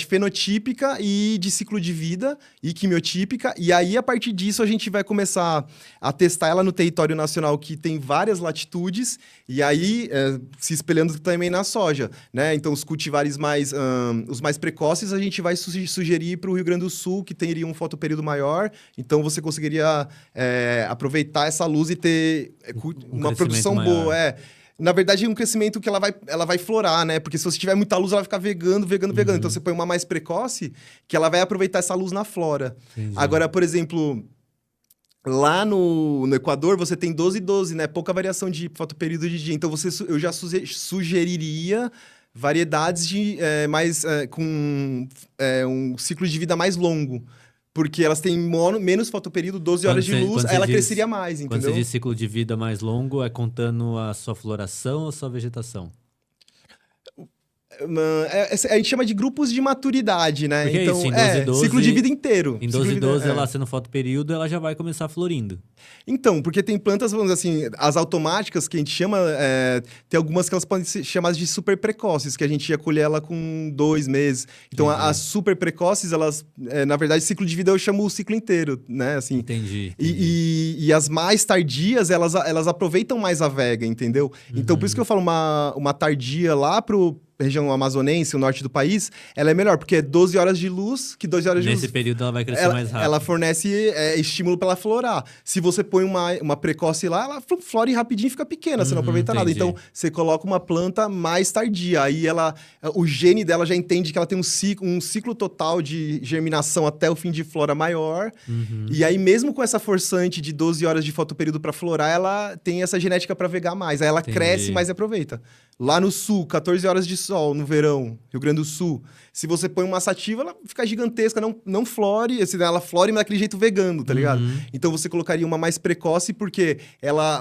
fenotípica e de ciclo de vida e quimiotípica. E aí, a partir disso, a gente vai começar a testar ela no território nacional, que tem várias latitudes. E aí, se espelhando também na soja, né? Então, os cultivares os mais precoces, a gente vai sugerir para o Rio Grande do Sul, que teria um fotoperíodo maior. Então, você conseguiria aproveitar essa luz e ter uma produção maior. Boa. Na verdade, é um crescimento que ela vai florar, né? Porque se você tiver muita luz, ela vai ficar vegando. Então, você põe uma mais precoce, que ela vai aproveitar essa luz na flora. Entendi. Agora, por exemplo... Lá no Equador, você tem 12 e 12, né? Pouca variação de fotoperíodo de dia. Então, eu já sugeriria variedades com um ciclo de vida mais longo. Porque elas têm menos fotoperíodo, 12 horas de luz, aí ela cresceria mais, entendeu? Quando você diz ciclo de vida mais longo, é contando a sua floração ou a sua vegetação? A gente chama de grupos de maturidade, né? Porque então, isso, em 12 e 12, ciclo de vida inteiro. Em Ciclo 12 de e vida- 12, ela sendo fotoperíodo, ela já vai começar florindo. Então, porque tem plantas, vamos dizer assim, as automáticas que a gente chama, tem algumas que elas podem ser chamadas de super precoces, que a gente ia colher ela com 2 meses. Então, Entendi. as super precoces, elas, na verdade, ciclo de vida eu chamo o ciclo inteiro, né? Assim, Entendi. e as mais tardias, elas aproveitam mais a vega, entendeu? Então, por isso que eu falo uma tardia lá pro região amazonense, o norte do país, ela é melhor, porque é 12 horas de luz, que 12 horas de luz... Nesse período ela vai crescer mais rápido. Ela fornece estímulo para ela florar. Se você põe uma precoce lá, ela flore rapidinho e fica pequena, você não aproveita nada. Entendi. Então, você coloca uma planta mais tardia. Aí o gene dela já entende que ela tem um ciclo total de germinação até o fim de flora maior. E aí, mesmo com essa forçante de 12 horas de fotoperíodo para florar, ela tem essa genética para vegar mais. Aí ela cresce mais e aproveita. Lá no sul, 14 horas de sol no verão, Rio Grande do Sul. Se você põe uma sativa, ela fica gigantesca, não flore. Ela flore, mas daquele jeito vegano, tá ligado? Então você colocaria uma mais precoce, porque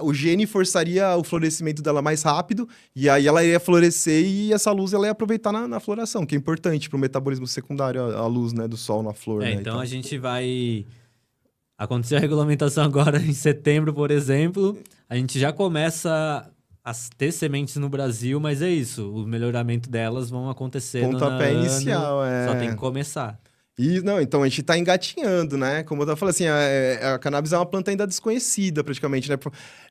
o gene forçaria o florescimento dela mais rápido, e aí ela ia florescer e essa luz ela ia aproveitar na floração, que é importante pro metabolismo secundário, a luz, né, do sol na flor. Né, então a gente vai... Aconteceu a regulamentação agora em setembro, por exemplo. A gente já começa a ter sementes no Brasil, mas é isso. O melhoramento delas vão acontecer Pontapé inicial, Só tem que começar. Então a gente tá engatinhando, né? Como eu tava falando, assim, a cannabis é uma planta ainda desconhecida, praticamente, né?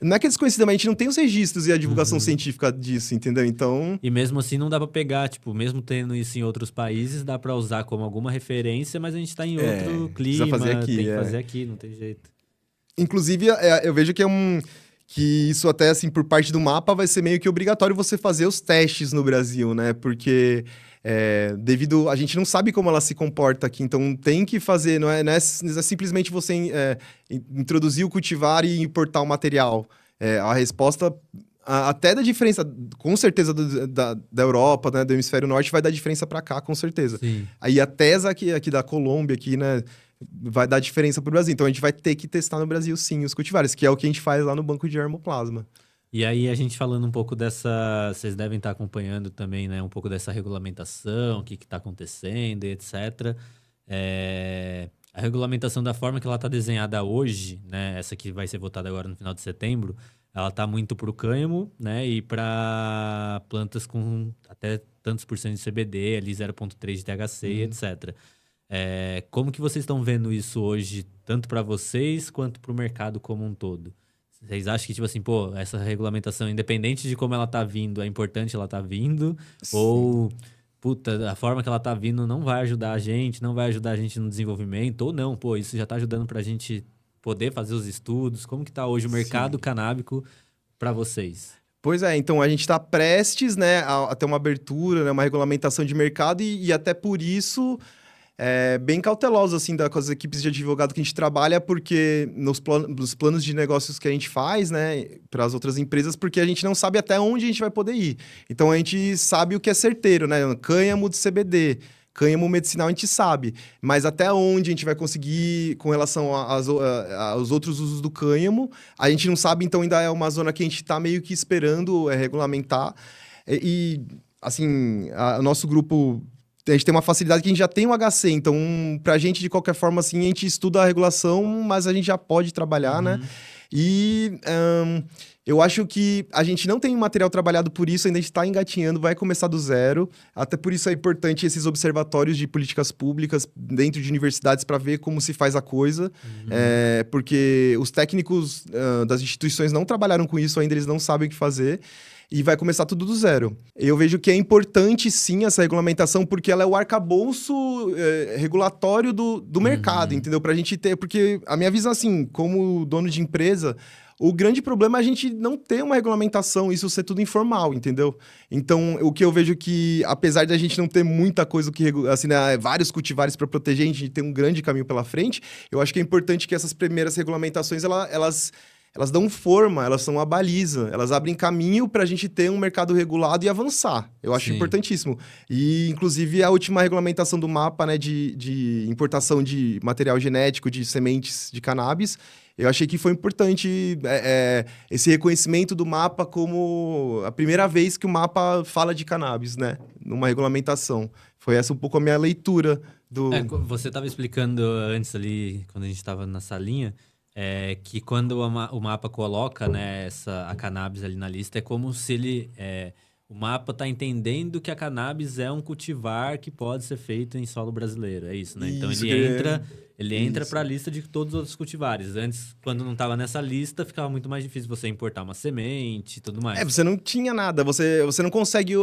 Não é que é desconhecida, mas a gente não tem os registros e a divulgação científica disso, entendeu? Então... E mesmo assim não dá pra pegar, tipo, mesmo tendo isso em outros países, dá pra usar como alguma referência, mas a gente tá em outro clima, fazer aqui, tem que fazer aqui, não tem jeito. Inclusive, eu vejo que isso até, assim, por parte do mapa, vai ser meio que obrigatório você fazer os testes no Brasil, né? Porque devido... A gente não sabe como ela se comporta aqui, então tem que fazer, não é simplesmente você introduzir o cultivar e importar o material. A resposta... Até da diferença, com certeza, da Europa, né, do hemisfério norte, vai dar diferença para cá, com certeza. Sim. Aí a tesa aqui da Colômbia, aqui, né, vai dar diferença pro Brasil. Então a gente vai ter que testar no Brasil, sim, os cultivares, que é o que a gente faz lá no banco de germoplasma. E aí a gente falando um pouco dessa... Vocês devem estar acompanhando também, né? Um pouco dessa regulamentação, o que está acontecendo, etc. A regulamentação da forma que ela está desenhada hoje, né? Essa que vai ser votada agora no final de setembro, ela está muito para o cânhamo, né? E para plantas com até tantos por cento de CBD, ali 0,3 de THC, etc. Como que vocês estão vendo isso hoje, tanto para vocês quanto para o mercado como um todo? Vocês acham que, tipo assim, pô, essa regulamentação, independente de como ela tá vindo, é importante ela tá vindo? Sim. Ou, puta, a forma que ela tá vindo não vai ajudar a gente, não vai ajudar a gente no desenvolvimento? Ou não, pô, isso já tá ajudando pra gente poder fazer os estudos? Como que tá hoje o mercado canábico para vocês? Pois é, então a gente está prestes, né, a ter uma abertura, né, uma regulamentação de mercado e até por isso... bem cauteloso, assim, com as equipes de advogado que a gente trabalha, porque nos planos de negócios que a gente faz, né, para as outras empresas, porque a gente não sabe até onde a gente vai poder ir. Então, a gente sabe o que é certeiro, né? Cânhamo de CBD, cânhamo medicinal a gente sabe, mas até onde a gente vai conseguir com relação aos outros usos do cânhamo, a gente não sabe, então ainda é uma zona que a gente está meio que esperando regulamentar. E assim, o nosso grupo... A gente tem uma facilidade que a gente já tem um HC, então pra gente, de qualquer forma, assim, a gente estuda a regulação, mas a gente já pode trabalhar, né? E eu acho que a gente não tem material trabalhado por isso, ainda a gente está engatinhando, vai começar do zero. Até por isso é importante esses observatórios de políticas públicas dentro de universidades para ver como se faz a coisa. Porque os técnicos das instituições não trabalharam com isso ainda, eles não sabem o que fazer. E vai começar tudo do zero. Eu vejo que é importante, sim, essa regulamentação, porque ela é o arcabouço regulatório do mercado, entendeu? Pra gente ter... Porque a minha visão, assim, como dono de empresa, o grande problema é a gente não ter uma regulamentação, isso ser tudo informal, entendeu? Então, o que eu vejo que, apesar de a gente não ter muita coisa que... Assim, né, vários cultivares para proteger, a gente tem um grande caminho pela frente, eu acho que é importante que essas primeiras regulamentações, elas dão forma, elas são a baliza, elas abrem caminho para a gente ter um mercado regulado e avançar. Eu acho importantíssimo. E, inclusive, a última regulamentação do mapa, né, de importação de material genético, de sementes de cannabis, Eu achei que foi importante esse reconhecimento do mapa como a primeira vez que o mapa fala de cannabis, né? Numa regulamentação. Foi essa um pouco a minha leitura do... Você estava explicando antes ali, quando a gente estava na salinha, que quando o mapa coloca, né, a cannabis ali na lista, é como se ele... o mapa está entendendo que a cannabis é um cultivar que pode ser feito em solo brasileiro, é isso, né? Então ele entra para a lista de todos os outros cultivares. Antes, quando não estava nessa lista, ficava muito mais difícil você importar uma semente e tudo mais. Você não tinha nada, você não consegue...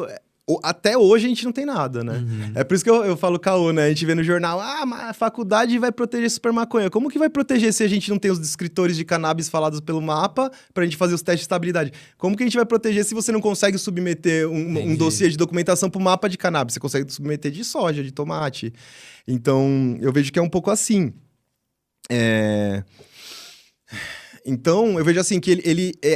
Até hoje a gente não tem nada, né? Uhum. É por isso que eu falo caô, né? A gente vê no jornal, mas a faculdade vai proteger super maconha. Como que vai proteger se a gente não tem os descritores de cannabis falados pelo mapa pra gente fazer os testes de estabilidade? Como que a gente vai proteger se você não consegue submeter um dossiê de documentação pro mapa de cannabis? Você consegue submeter de soja, de tomate. Então, eu vejo que é um pouco assim. Então, eu vejo assim que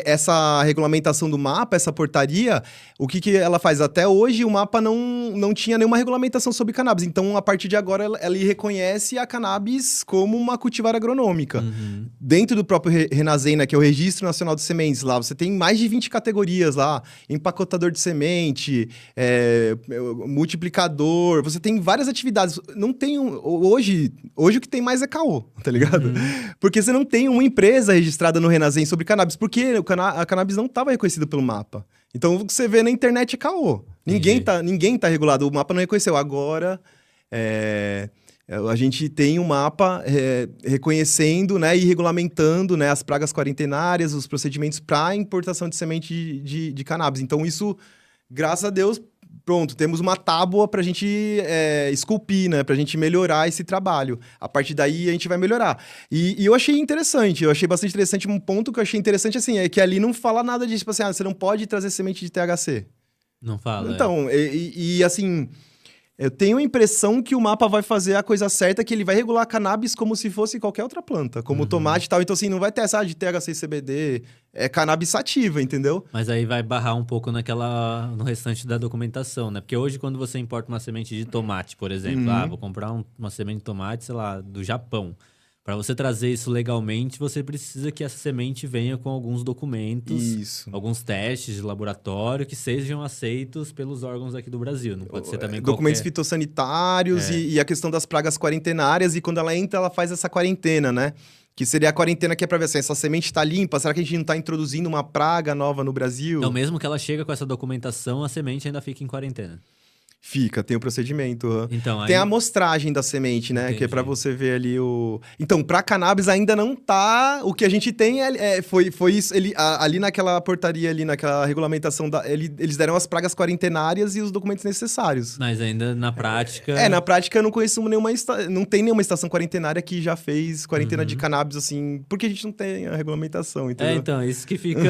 essa regulamentação do mapa, essa portaria, o que ela faz? Até hoje, o mapa não tinha nenhuma regulamentação sobre cannabis. Então, a partir de agora, ela reconhece a cannabis como uma cultivar agronômica. Uhum. Dentro do próprio Renasem, né, que é o Registro Nacional de Sementes, lá você tem mais de 20 categorias lá. Empacotador de semente, multiplicador, você tem várias atividades. Não tem hoje o que tem mais é caô, tá ligado? Uhum. Porque você não tem uma empresa registrada no Renasem sobre cannabis, porque a cannabis não estava reconhecida pelo mapa. Então, o que você vê na internet é caô. Ninguém tá regulado, o mapa não reconheceu. Agora, a gente tem um mapa reconhecendo, né, e regulamentando, né, as pragas quarentenárias, os procedimentos para importação de semente de cannabis. Então, isso, graças a Deus, pronto, temos uma tábua pra gente esculpir, né? Pra gente melhorar esse trabalho. A partir daí, a gente vai melhorar. E eu achei interessante, bastante interessante. Um ponto que eu achei interessante, assim, é que ali não fala nada de, tipo assim, você não pode trazer semente de THC. Não fala, Então, assim... Eu tenho a impressão que o mapa vai fazer a coisa certa, que ele vai regular a cannabis como se fosse qualquer outra planta, como tomate e tal. Então, assim, não vai ter essa de THC e CBD, é cannabis sativa, entendeu? Mas aí vai barrar um pouco no restante da documentação, né? Porque hoje, quando você importa uma semente de tomate, por exemplo, vou comprar uma semente de tomate, sei lá, do Japão. Para você trazer isso legalmente, você precisa que essa semente venha com alguns documentos, alguns testes de laboratório que sejam aceitos pelos órgãos aqui do Brasil. Não pode ser também documentos fitossanitários e a questão das pragas quarentenárias. E quando ela entra, ela faz essa quarentena, né? Que seria a quarentena que é pra ver assim, essa semente tá limpa, será que a gente não tá introduzindo uma praga nova no Brasil? Então, mesmo que ela chega com essa documentação, a semente ainda fica em quarentena. Fica, tem o procedimento. Então, tem a amostragem da semente, né? Entendi. Que é pra você ver ali o... Então, pra cannabis ainda não tá... O que a gente tem foi isso. Ali naquela portaria, ali naquela regulamentação, eles deram as pragas quarentenárias e os documentos necessários. Mas ainda na prática... Na prática eu não conheço não tem nenhuma estação quarentenária que já fez quarentena de cannabis, assim... Porque a gente não tem a regulamentação, entendeu? Então, isso que fica...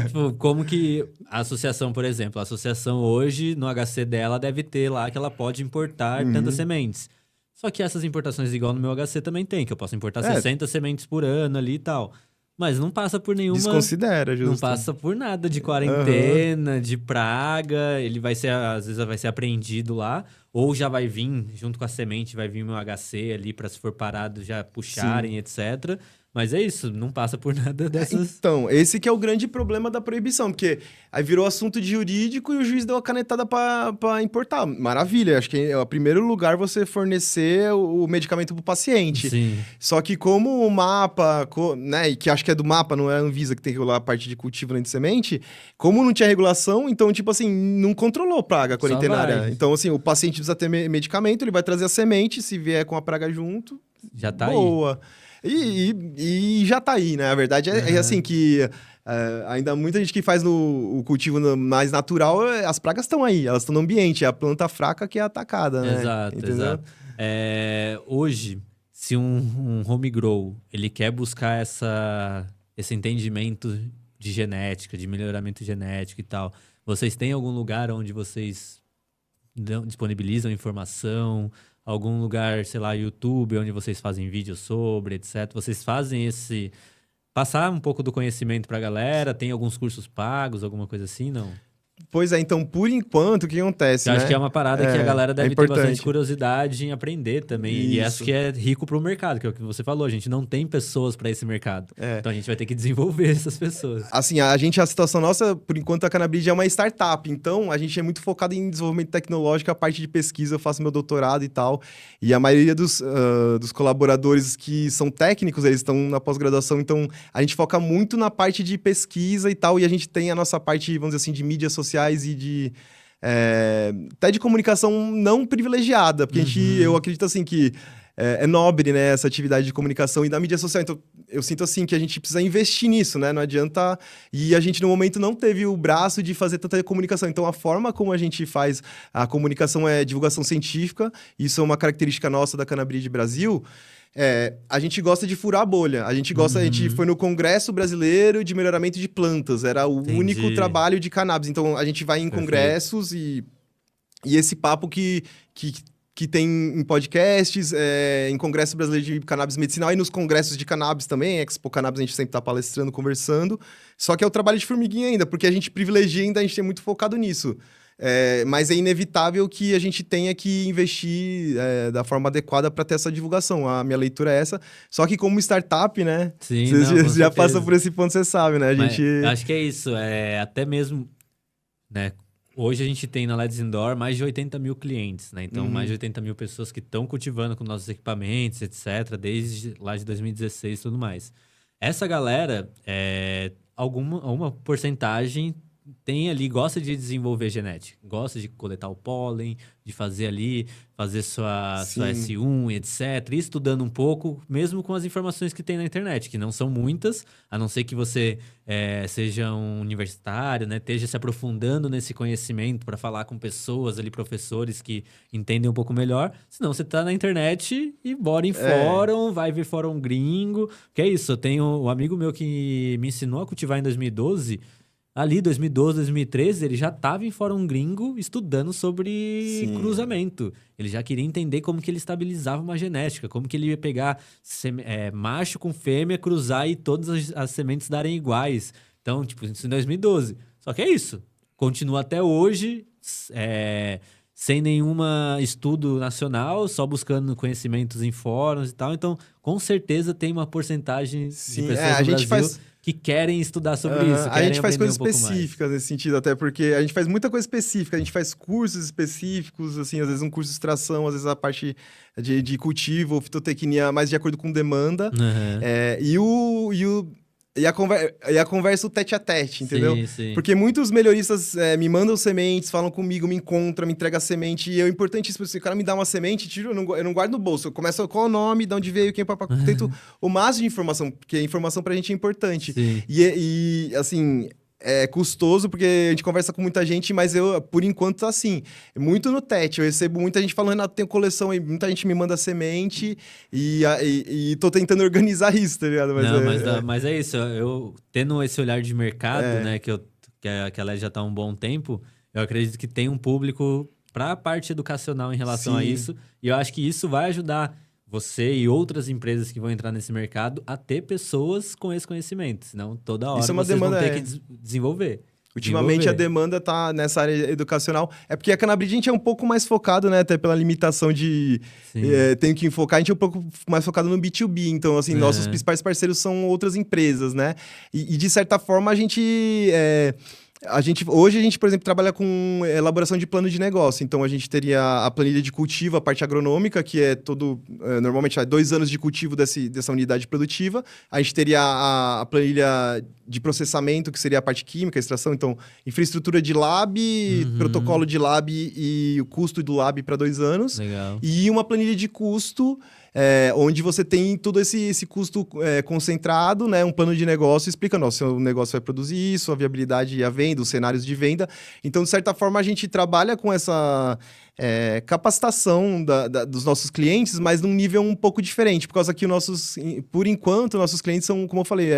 tipo, como que a associação, por exemplo, a associação hoje, no HC dela, deve ter lá que ela pode importar tantas sementes. Só que essas importações, igual no meu HC, também tem, que eu posso importar 60 sementes por ano ali e tal. Mas não passa por nenhuma... Desconsidera, justo. Não passa por nada de quarentena, de praga. Ele vai ser, às vezes, vai ser apreendido lá. Ou já vai vir, junto com a semente, vai vir o meu HC ali para, se for parado, já puxarem, etc. Mas é isso, não passa por nada dessas... Então, esse que é o grande problema da proibição, porque aí virou assunto de jurídico e o juiz deu a canetada pra importar. Maravilha, acho que é o primeiro lugar você fornecer o medicamento pro paciente. Sim. Só que como o mapa, né, e que acho que é do mapa, não é a Anvisa que tem que regular a parte de cultivo nem de semente, como não tinha regulação, então, tipo assim, não controlou praga quarentenária. Então, assim, o paciente precisa ter medicamento, ele vai trazer a semente, se vier com a praga junto, já tá boa. E já tá aí, né? A verdade é assim que ainda muita gente que faz o cultivo mais natural, as pragas estão aí, elas estão no ambiente, é a planta fraca que é atacada, né? Exato. Hoje, se um home grow, ele quer buscar esse entendimento de genética, de melhoramento genético e tal, vocês têm algum lugar onde vocês disponibilizam informação? Algum lugar, sei lá, YouTube, onde vocês fazem vídeos sobre, etc. Vocês fazem passar um pouco do conhecimento pra galera? Tem alguns cursos pagos, alguma coisa assim, não? Pois é, então, por enquanto, o que acontece, Eu né? acho que é uma parada que a galera deve ter importante. bastante curiosidade em aprender também. E acho Isso. que é rico pro mercado, que é o que você falou. A gente não tem pessoas para esse mercado. Então a gente vai ter que desenvolver essas pessoas. Assim, a situação nossa, por enquanto, a Canabridge é uma startup. Então, a gente é muito focado em desenvolvimento tecnológico, a parte de pesquisa, eu faço meu doutorado e tal. E a maioria dos colaboradores que são técnicos, eles estão na pós-graduação. Então, a gente foca muito na parte de pesquisa e tal. E a gente tem a nossa parte, vamos dizer assim, de mídias sociais e de... até de comunicação não privilegiada. Porque eu acredito, assim, que... É nobre, né, essa atividade de comunicação e da mídia social. Então, eu sinto assim que a gente precisa investir nisso, né? Não adianta... E a gente, no momento, não teve o braço de fazer tanta comunicação. Então, a forma como a gente faz a comunicação é divulgação científica. Isso é uma característica nossa da Canabridge Brasil. A gente gosta de furar a bolha. A gente gosta... A gente foi no Congresso Brasileiro de Melhoramento de Plantas. Era o único trabalho de cannabis. Então, a gente vai em congressos e esse papo que tem em podcasts, em Congresso Brasileiro de Cannabis Medicinal e nos congressos de cannabis também, Expo Cannabis a gente sempre tá palestrando, conversando, só que é o trabalho de formiguinha ainda, porque a gente privilegia ainda, a gente é muito focado nisso. Mas é inevitável que a gente tenha que investir da forma adequada para ter essa divulgação. A minha leitura é essa. Só que como startup, né? Sim, Você já passa por esse ponto, você sabe, né? Acho que é isso. Até mesmo, né? Hoje a gente tem na Let's Indoor mais de 80 mil clientes, né? Então, mais de 80 mil pessoas que estão cultivando com nossos equipamentos, etc., desde lá de 2016 e tudo mais. Essa galera, alguma porcentagem tem ali, gosta de desenvolver genética, gosta de coletar o pólen, de fazer sua S1, etc. E estudando um pouco, mesmo com as informações que tem na internet, que não são muitas, a não ser que você seja um universitário, né? Esteja se aprofundando nesse conhecimento para falar com pessoas ali, professores que entendem um pouco melhor. Senão você tá na internet e bora em fórum, vai ver fórum gringo. Que é isso, eu tenho um amigo meu que me ensinou a cultivar em 2012. Ali, 2012, 2013, ele já estava em fórum gringo estudando sobre cruzamento. Ele já queria entender como que ele estabilizava uma genética, como que ele ia pegar macho com fêmea, cruzar e todas as sementes darem iguais. Então, tipo, isso em 2012. Só que é isso. Continua até hoje, sem nenhum estudo nacional, só buscando conhecimentos em fóruns e tal. Então, com certeza tem uma porcentagem de pessoas no Brasil que querem estudar sobre isso. A gente faz coisas específicas nesse sentido, até porque a gente faz muita coisa específica. A gente faz cursos específicos, assim, às vezes um curso de extração, às vezes a parte de cultivo, fitotecnia, mais de acordo com demanda. E a conversa o tete a tete, entendeu? Sim. Porque muitos melhoristas me mandam sementes, falam comigo, me encontram, me entregam a semente. E é importantíssimo, se o cara me dá uma semente, eu não guardo no bolso. Eu começo qual o nome, de onde veio, quem... Tento o máximo de informação, porque a informação pra gente é importante. E assim... É custoso, porque a gente conversa com muita gente, mas eu, por enquanto, tá assim. Muito no tete. Eu recebo muita gente falando, Renato, tenho coleção aí. Muita gente me manda semente e tô tentando organizar isso, tá ligado? Mas é isso. Eu, tendo esse olhar de mercado, né, que a LED já tá há um bom tempo, eu acredito que tem um público pra parte educacional em relação a isso. E eu acho que isso vai ajudar você e outras empresas que vão entrar nesse mercado a ter pessoas com esse conhecimento. Senão, toda hora vocês vão ter que desenvolver. Ultimamente a demanda tá nessa área educacional. É porque a Canabridge a gente é um pouco mais focado, né? Até pela limitação de... tenho que enfocar. A gente é um pouco mais focado no B2B. Então, assim, nossos principais parceiros são outras empresas, né? E de certa forma, a gente... Hoje a gente, por exemplo, trabalha com elaboração de plano de negócio. Então, a gente teria a planilha de cultivo, a parte agronômica, que é normalmente 2 anos de cultivo dessa unidade produtiva. A gente teria a planilha de processamento, que seria a parte química, a extração. Então, infraestrutura de lab, protocolo de lab e o custo do lab para 2 anos. Legal. E uma planilha de custo... onde você tem todo esse custo concentrado, né? Um plano de negócio explicando, seu negócio vai produzir isso, a viabilidade e a venda, os cenários de venda. Então, de certa forma, a gente trabalha com essa capacitação dos nossos clientes, mas num nível um pouco diferente, por causa que por enquanto, nossos clientes são, como eu falei,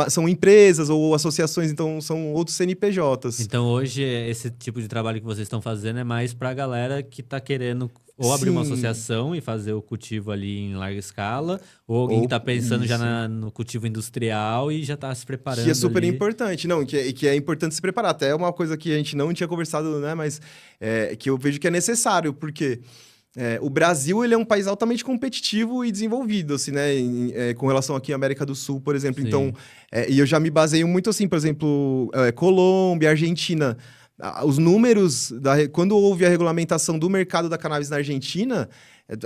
são empresas ou associações, então são outros CNPJs. Então, hoje, esse tipo de trabalho que vocês estão fazendo é mais para a galera que está querendo ou abrir uma associação e fazer o cultivo ali em larga escala, Ou alguém Ou que tá pensando já isso. no cultivo industrial e já tá se preparando Que é super ali. importante, não, que é importante se preparar. Até uma coisa que a gente não tinha conversado, né, mas que eu vejo que é necessário, porque o Brasil, ele é um país altamente competitivo e desenvolvido, assim, né, com relação aqui à América do Sul, por exemplo. Sim. Então, e eu já me baseio muito, assim, por exemplo, Colômbia, Argentina. Os números, quando houve a regulamentação do mercado da cannabis na Argentina,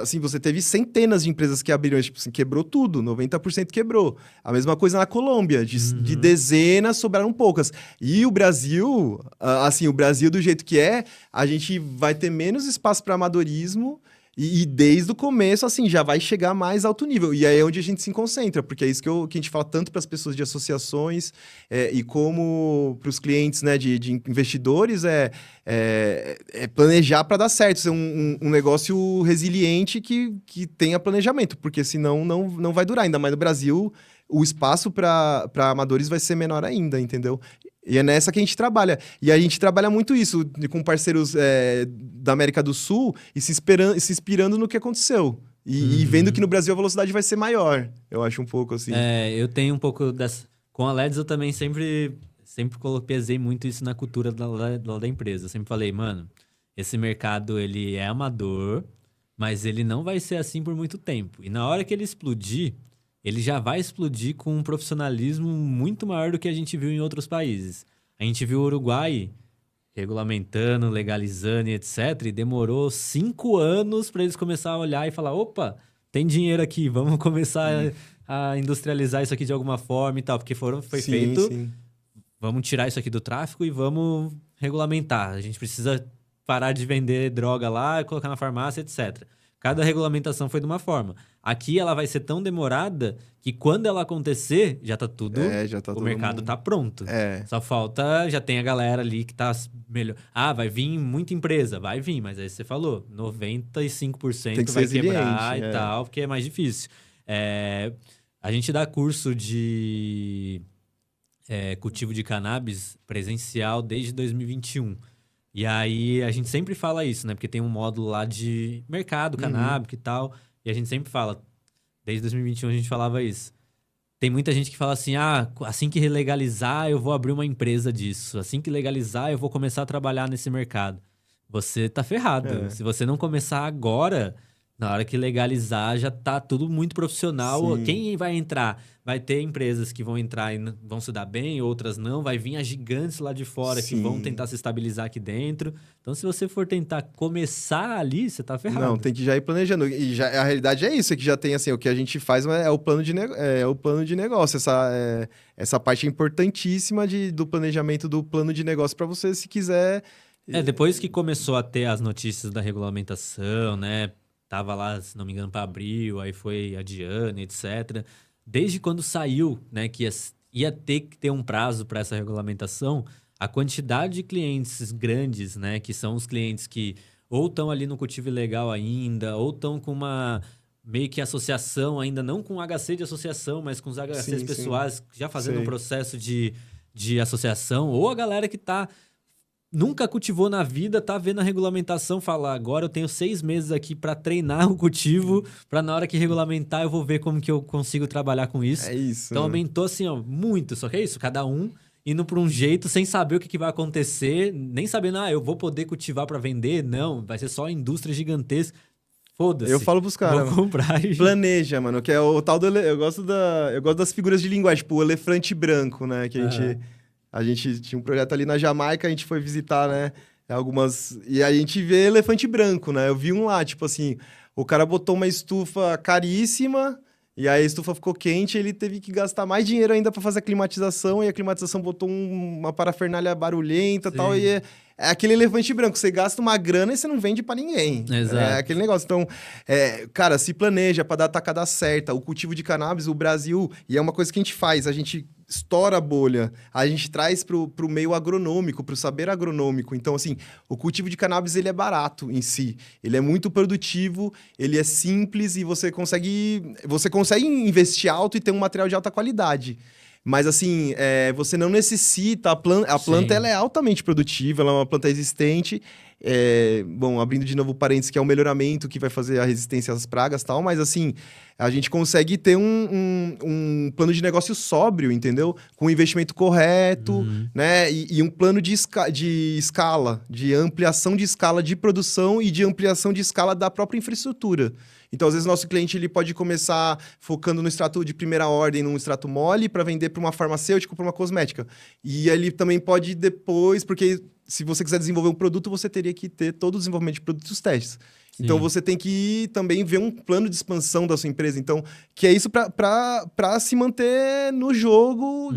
assim, você teve centenas de empresas que abriram, tipo assim, quebrou tudo, 90% quebrou. A mesma coisa na Colômbia, de dezenas sobraram poucas. E o Brasil, assim, o Brasil do jeito que a gente vai ter menos espaço para amadorismo e desde o começo, assim, já vai chegar mais alto nível. E aí é onde a gente se concentra, porque é isso que a gente fala tanto para as pessoas de associações e como para os clientes, né, de investidores, planejar para dar certo, ser um negócio resiliente que tenha planejamento, porque senão não vai durar. Ainda mais no Brasil, o espaço para amadores vai ser menor ainda, entendeu? E é nessa que a gente trabalha. E a gente trabalha muito isso, com parceiros da América do Sul e se inspirando no que aconteceu. E vendo que no Brasil a velocidade vai ser maior. Eu acho um pouco assim. Eu tenho um pouco dessa... Com a LEDs eu também sempre pesei muito isso na cultura da empresa. Eu sempre falei, mano, esse mercado ele é amador, mas ele não vai ser assim por muito tempo. E na hora que ele explodir, ele já vai explodir com um profissionalismo muito maior do que a gente viu em outros países. A gente viu o Uruguai regulamentando, legalizando e etc. E demorou 5 anos para eles começarem a olhar e falar, opa, tem dinheiro aqui, vamos começar a industrializar isso aqui de alguma forma e tal. Porque foi feito, sim. Vamos tirar isso aqui do tráfico e vamos regulamentar. A gente precisa parar de vender droga lá, colocar na farmácia, etc. Cada regulamentação foi de uma forma. Aqui ela vai ser tão demorada que quando ela acontecer, já tá tudo... Já tá o todo mercado mundo... tá pronto. Só falta... Já tem a galera ali que tá melhor... vai vir muita empresa. Vai vir, mas aí você falou, 95% vai quebrar e tal, porque é mais difícil. A gente dá curso de cultivo de cannabis presencial desde 2021. E aí a gente sempre fala isso, né? Porque tem um módulo lá de mercado canábico e tal. E a gente sempre fala, desde 2021 a gente falava isso. Tem muita gente que fala assim, assim que legalizar eu vou abrir uma empresa disso. Assim que legalizar eu vou começar a trabalhar nesse mercado. Você tá ferrado. Se você não começar agora, na hora que legalizar já tá tudo muito profissional. Sim. Quem vai entrar? Vai ter empresas que vão entrar e vão se dar bem, outras não. Vai vir as gigantes lá de fora que vão tentar se estabilizar aqui dentro. Então, se você for tentar começar ali, você tá ferrado. Não, tem que já ir planejando. E a realidade é isso, é que já tem, assim, o que a gente faz é o plano de negócio. Essa parte é importantíssima do planejamento do plano de negócio para você, se quiser... Depois que começou a ter as notícias da regulamentação, né? Tava lá, se não me engano, para abril, aí foi adiando, etc. Desde quando saiu, né, que ia ter que ter um prazo para essa regulamentação, a quantidade de clientes grandes, né, que são os clientes que ou estão ali no cultivo ilegal ainda, ou estão com uma meio que associação ainda, não com HC de associação, mas com os HCs pessoais já fazendo um processo de associação, ou a galera que nunca cultivou na vida, tá vendo a regulamentação, fala, agora eu tenho 6 meses aqui para treinar o cultivo, para na hora que regulamentar eu vou ver como que eu consigo trabalhar com isso. É isso. Então aumentou assim, ó, muito, só que é isso, cada um indo por um jeito, sem saber o que vai acontecer, nem sabendo, eu vou poder cultivar para vender, não, vai ser só indústria gigantesca. Foda-se. Eu falo pros caras, vou comprar e... planeja, mano, que é o tal do... Eu gosto das figuras de linguagem, tipo o elefante branco, né, que a gente tinha um projeto ali na Jamaica, a gente foi visitar, né, algumas... E aí a gente vê elefante branco, né? Eu vi um lá, tipo assim, o cara botou uma estufa caríssima, e aí a estufa ficou quente, ele teve que gastar mais dinheiro ainda para fazer a climatização, e a climatização botou uma parafernália barulhenta e tal, e é aquele elefante branco, você gasta uma grana e você não vende para ninguém. Exato. É aquele negócio. Então, cara, se planeja para dar a tacada certa. O cultivo de cannabis, o Brasil, e é uma coisa que a gente faz, a gente estoura a bolha, a gente traz pro meio agronômico, pro saber agronômico. Então, assim, o cultivo de cannabis, ele é barato em si. Ele é muito produtivo, ele é simples e você consegue investir alto e ter um material de alta qualidade. Mas, assim, você não necessita... A planta ela é altamente produtiva, ela é uma planta existente bom, abrindo de novo parênteses, que é o melhoramento que vai fazer a resistência às pragas e tal, mas assim, a gente consegue ter um plano de negócio sóbrio, entendeu? Com o investimento correto, né? E um plano de escala, de ampliação de escala de produção e de ampliação de escala da própria infraestrutura. Então, às vezes, nosso cliente ele pode começar focando no extrato de primeira ordem, num extrato mole, para vender para uma farmacêutica ou para uma cosmética. E ele também pode depois, porque se você quiser desenvolver um produto, você teria que ter todo o desenvolvimento de produtos e os testes. Sim. Então, você tem que também ver um plano de expansão da sua empresa. Então, que é isso para se manter no jogo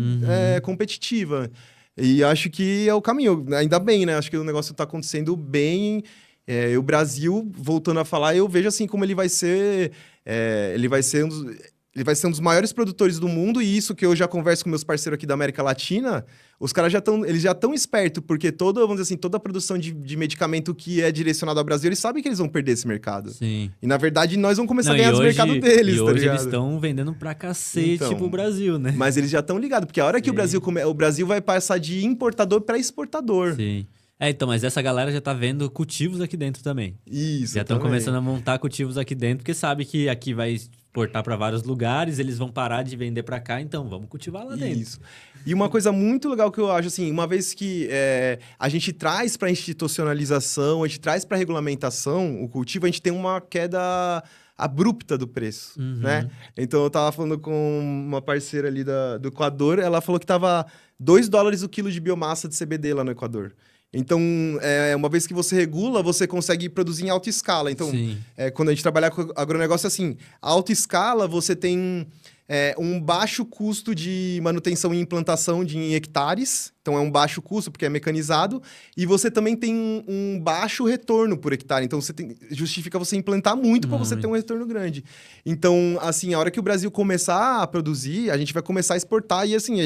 competitiva. E acho que é o caminho. Ainda bem, né? Acho que o negócio está acontecendo bem. O Brasil, voltando a falar, eu vejo assim como ele vai ser um dos maiores produtores do mundo, e isso que eu já converso com meus parceiros aqui da América Latina, os caras já estão espertos, porque vamos dizer assim, toda a produção de medicamento que é direcionada ao Brasil, eles sabem que eles vão perder esse mercado. Sim. E na verdade nós vamos começar a ganhar os mercados deles, e tá hoje ligado? eles estão vendendo pra cacete Então, pro Brasil, né? Mas eles já estão ligados, porque a hora que o Brasil vai passar de importador para exportador. Sim. Então, mas essa galera já tá vendo cultivos aqui dentro também. Isso, já estão começando a montar cultivos aqui dentro, porque sabe que aqui vai exportar para vários lugares, eles vão parar de vender para cá, então vamos cultivar lá dentro. Isso. E uma coisa muito legal que eu acho, assim, uma vez que a gente traz para institucionalização, a gente traz para regulamentação o cultivo, a gente tem uma queda abrupta do preço, né? Então, eu tava falando com uma parceira ali do Equador, ela falou que tava $2 o quilo de biomassa de CBD lá no Equador. Então, uma vez que você regula, você consegue produzir em alta escala. Então, quando a gente trabalha com agronegócio, assim, alta escala, você tem um baixo custo de manutenção e implantação em hectares. Então, é um baixo custo, porque é mecanizado. E você também tem um baixo retorno por hectare. Então, justifica você implantar muito para você ter um retorno grande. Então, assim, a hora que o Brasil começar a produzir, a gente vai começar a exportar. E, assim,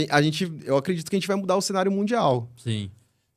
eu acredito que a gente vai mudar o cenário mundial. Sim.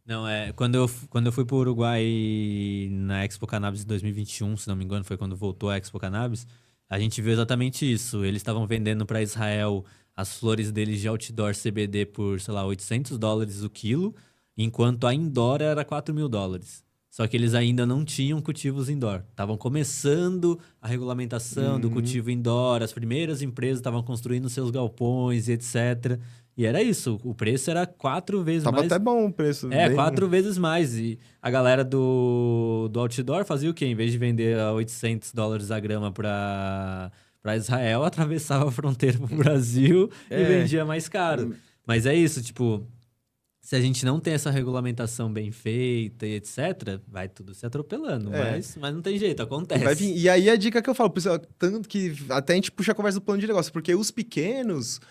Não, quando eu fui pro Uruguai na Expo Cannabis de 2021, se não me engano, foi quando voltou a Expo Cannabis, a gente viu exatamente isso. Eles estavam vendendo para Israel as flores deles de outdoor CBD por, sei lá, $800 o quilo, enquanto a indoor era $4.000. Só que eles ainda não tinham cultivos indoor. Estavam começando a regulamentação do cultivo indoor, as primeiras empresas estavam construindo seus galpões e etc. E era isso, o preço era 4 vezes mais. Tava até bom o preço. 4 vezes mais. E a galera do outdoor fazia o quê? Em vez de vender a $800 a grama para Israel, atravessava a fronteira pro Brasil e vendia mais caro. Mas é isso, tipo, se a gente não tem essa regulamentação bem feita e etc., vai tudo se atropelando. Mas não tem jeito, acontece. E aí a dica que eu falo, pessoal, tanto que até a gente puxa a conversa do plano de negócio, porque os pequenos...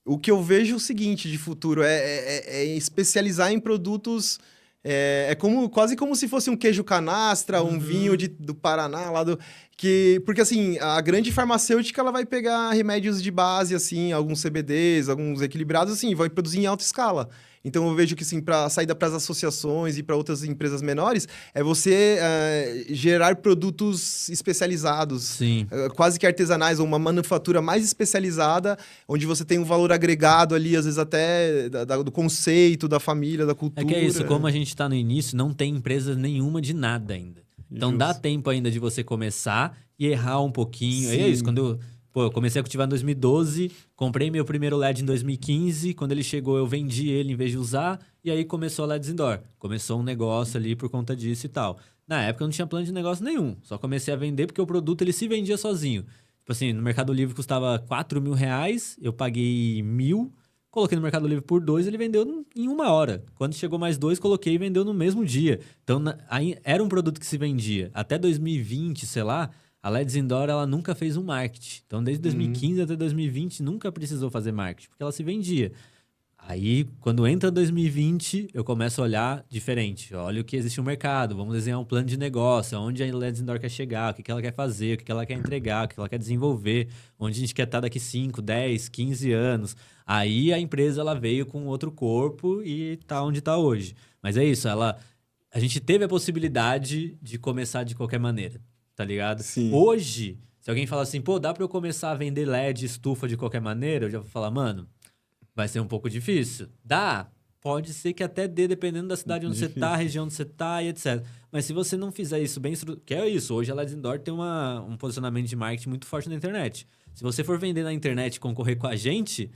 O que eu vejo é o seguinte de futuro, é especializar em produtos... quase como se fosse um queijo canastra, um vinho do Paraná, porque, assim, a grande farmacêutica, ela vai pegar remédios de base, assim, alguns CBDs, alguns equilibrados, assim, vai produzir em alta escala. Então, eu vejo que, assim, para a saída para as associações e para outras empresas menores, é você gerar produtos especializados, quase que artesanais, ou uma manufatura mais especializada, onde você tem um valor agregado ali, às vezes até do conceito, da família, da cultura. É que é isso, como a gente está no início, não tem empresa nenhuma de nada ainda. Então, dá tempo ainda de você começar e errar um pouquinho. É isso, quando eu comecei a cultivar em 2012, comprei meu primeiro LED em 2015, quando ele chegou eu vendi ele em vez de usar, e aí começou a LEDs Indoor. Começou um negócio ali por conta disso e tal. Na época eu não tinha plano de negócio nenhum, só comecei a vender porque o produto ele se vendia sozinho. Tipo assim, no Mercado Livre custava R$4.000, eu paguei 1.000, coloquei no Mercado Livre por 2, ele vendeu em 1 hora. Quando chegou mais 2, coloquei e vendeu no mesmo dia. Então aí era um produto que se vendia. Até 2020, sei lá, a LEDs Indoor, ela nunca fez um marketing. Então, desde 2015 até 2020, nunca precisou fazer marketing, porque ela se vendia. Aí, quando entra 2020, eu começo a olhar diferente. Olha o que existe no mercado, vamos desenhar um plano de negócio, onde a LEDs Indoor quer chegar, o que ela quer fazer, o que ela quer entregar, o que ela quer desenvolver, onde a gente quer estar daqui 5, 10, 15 anos. Aí, a empresa ela veio com outro corpo e tá onde está hoje. Mas é isso, a gente teve a possibilidade de começar de qualquer maneira. Tá ligado? Sim. Hoje, se alguém fala assim, pô, dá pra eu começar a vender LED, estufa de qualquer maneira, eu já vou falar, mano, vai ser um pouco difícil. Dá, pode ser que até dê, dependendo da cidade onde você tá, região onde você tá e etc. Mas se você não fizer isso bem... Que é isso, hoje a Let's Indoor tem um posicionamento de marketing muito forte na internet. Se você for vender na internet e concorrer com a gente...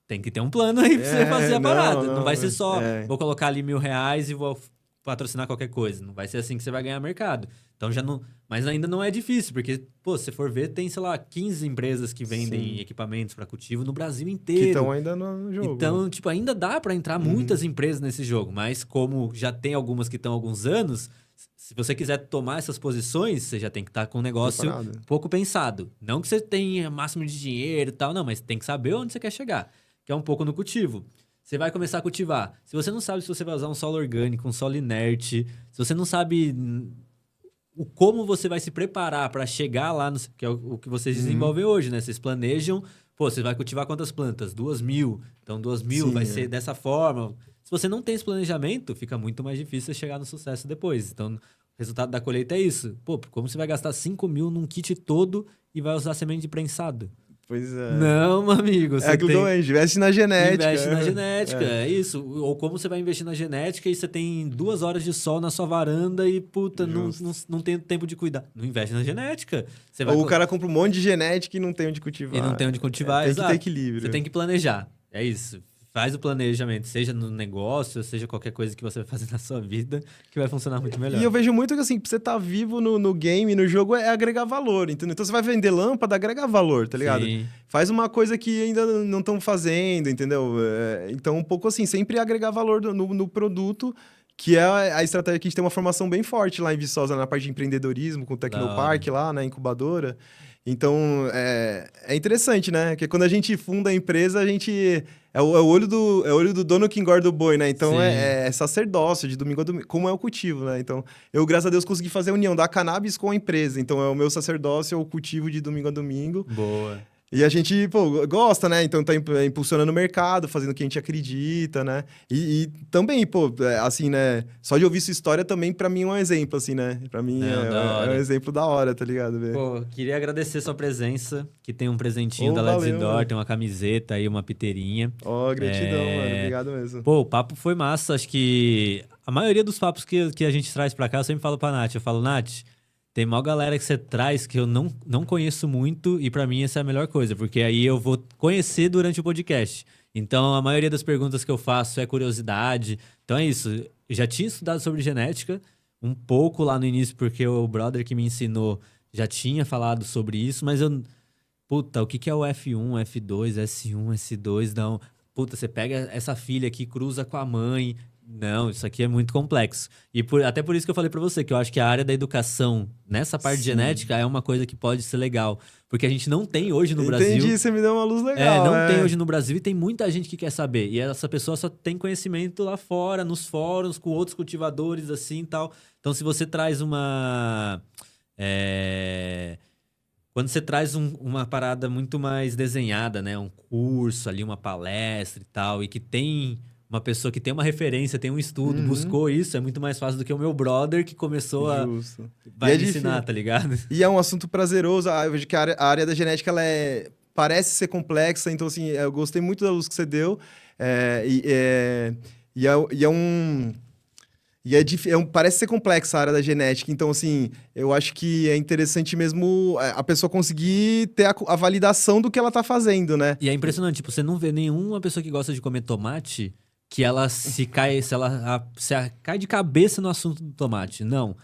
Tem que ter um plano aí pra você fazer a parada. Não vai ser só, vou colocar ali R$1.000 e vou patrocinar qualquer coisa. Não vai ser assim que você vai ganhar mercado. Então já não... Mas ainda não é difícil, porque, pô, se você for ver, tem, sei lá, 15 empresas que vendem equipamentos para cultivo no Brasil inteiro. Que estão ainda no jogo. Então, tipo, ainda dá para entrar muitas empresas nesse jogo. Mas como já tem algumas que estão há alguns anos, se você quiser tomar essas posições, você já tem que estar com um negócio pouco pensado. Não que você tenha máximo de dinheiro e tal, não, mas tem que saber onde você quer chegar. Que é um pouco no cultivo. Você vai começar a cultivar. Se você não sabe se você vai usar um solo orgânico, um solo inerte, se você não sabe como você vai se preparar para chegar lá, que é o que vocês desenvolvem hoje, né? Vocês planejam, pô, você vai cultivar quantas plantas? 2.000. Então, 2.000 vai ser dessa forma. Se você não tem esse planejamento, fica muito mais difícil chegar no sucesso depois. Então, o resultado da colheita é isso. Pô, como você vai gastar 5.000 num kit todo e vai usar semente de prensado? Pois é. Não, meu amigo. É aquilo que eu investe na genética. Investe na genética, é isso. Ou como você vai investir na genética e você tem 2 horas de sol na sua varanda e, puta, não tem tempo de cuidar. Não investe na genética. Você vai... Ou o cara compra um monte de genética e não tem onde cultivar. E não tem onde cultivar, tem exato. que ter equilíbrio. Você tem que planejar. É isso. Faz o planejamento, seja no negócio, seja qualquer coisa que você vai fazer na sua vida, que vai funcionar muito melhor. E eu vejo muito que, assim, pra você estar vivo no game, no jogo, é agregar valor, entendeu? Então, você vai vender lâmpada, agrega valor, tá ligado? Sim. Faz uma coisa que ainda não estão fazendo, entendeu? Então, um pouco assim, sempre agregar valor no produto, que é a estratégia que a gente tem uma formação bem forte lá em Viçosa, na parte de empreendedorismo, com o Tecnopark lá, na incubadora. Então, é interessante, né? Porque quando a gente funda a empresa, a gente... É o olho do dono que engorda o boi, né? Então, é sacerdócio de domingo a domingo, como é o cultivo, né? Então, eu, graças a Deus, consegui fazer a união da cannabis com a empresa. Então, é o meu sacerdócio, é o cultivo de domingo a domingo. Boa. E a gente, pô, gosta, né? Então tá impulsionando o mercado, fazendo o que a gente acredita, né? E também, pô, assim, né? Só de ouvir sua história também, pra mim, é um exemplo, assim, né? Pra mim é um exemplo da hora, tá ligado? Véio? Pô, queria agradecer sua presença, que tem um presentinho da Let's Indoor, tem uma camiseta aí, uma piteirinha. Ó, gratidão, mano. Obrigado mesmo. Pô, o papo foi massa. Acho que a maioria dos papos que a gente traz pra cá, eu sempre falo pra Nath. Eu falo, Nath... Tem maior galera que você traz que eu não conheço muito e pra mim essa é a melhor coisa, porque aí eu vou conhecer durante o podcast. Então, a maioria das perguntas que eu faço é curiosidade. Então, é isso. Eu já tinha estudado sobre genética um pouco lá no início, porque o brother que me ensinou já tinha falado sobre isso, mas eu... Puta, o que é o F1, F2, S1, S2? Não. Puta, você pega essa filha aqui, cruza com a mãe... Não, isso aqui é muito complexo. E até por isso que eu falei pra você, que eu acho que a área da educação, nessa parte de genética, é uma coisa que pode ser legal. Porque a gente não tem hoje no Brasil... Entendi, você me deu uma luz legal. Não tem hoje no Brasil e tem muita gente que quer saber. E essa pessoa só tem conhecimento lá fora, nos fóruns, com outros cultivadores, assim e tal. Então, se você traz uma... Quando você traz uma parada muito mais desenhada, né? Um curso ali, uma palestra e tal, e que tem... Uma pessoa que tem uma referência, tem um estudo, buscou isso, é muito mais fácil do que o meu brother que começou vai me ensinar, tá ligado? E é um assunto prazeroso. Eu vejo que a área da genética, ela parece ser complexa, então, assim, eu gostei muito da luz que você deu. Parece ser complexa a área da genética, então, assim, eu acho que é interessante mesmo a pessoa conseguir ter a validação do que ela tá fazendo, né? E é impressionante, tipo, você não vê nenhuma pessoa que gosta de comer tomate que ela cai de cabeça no assunto do tomate. Não.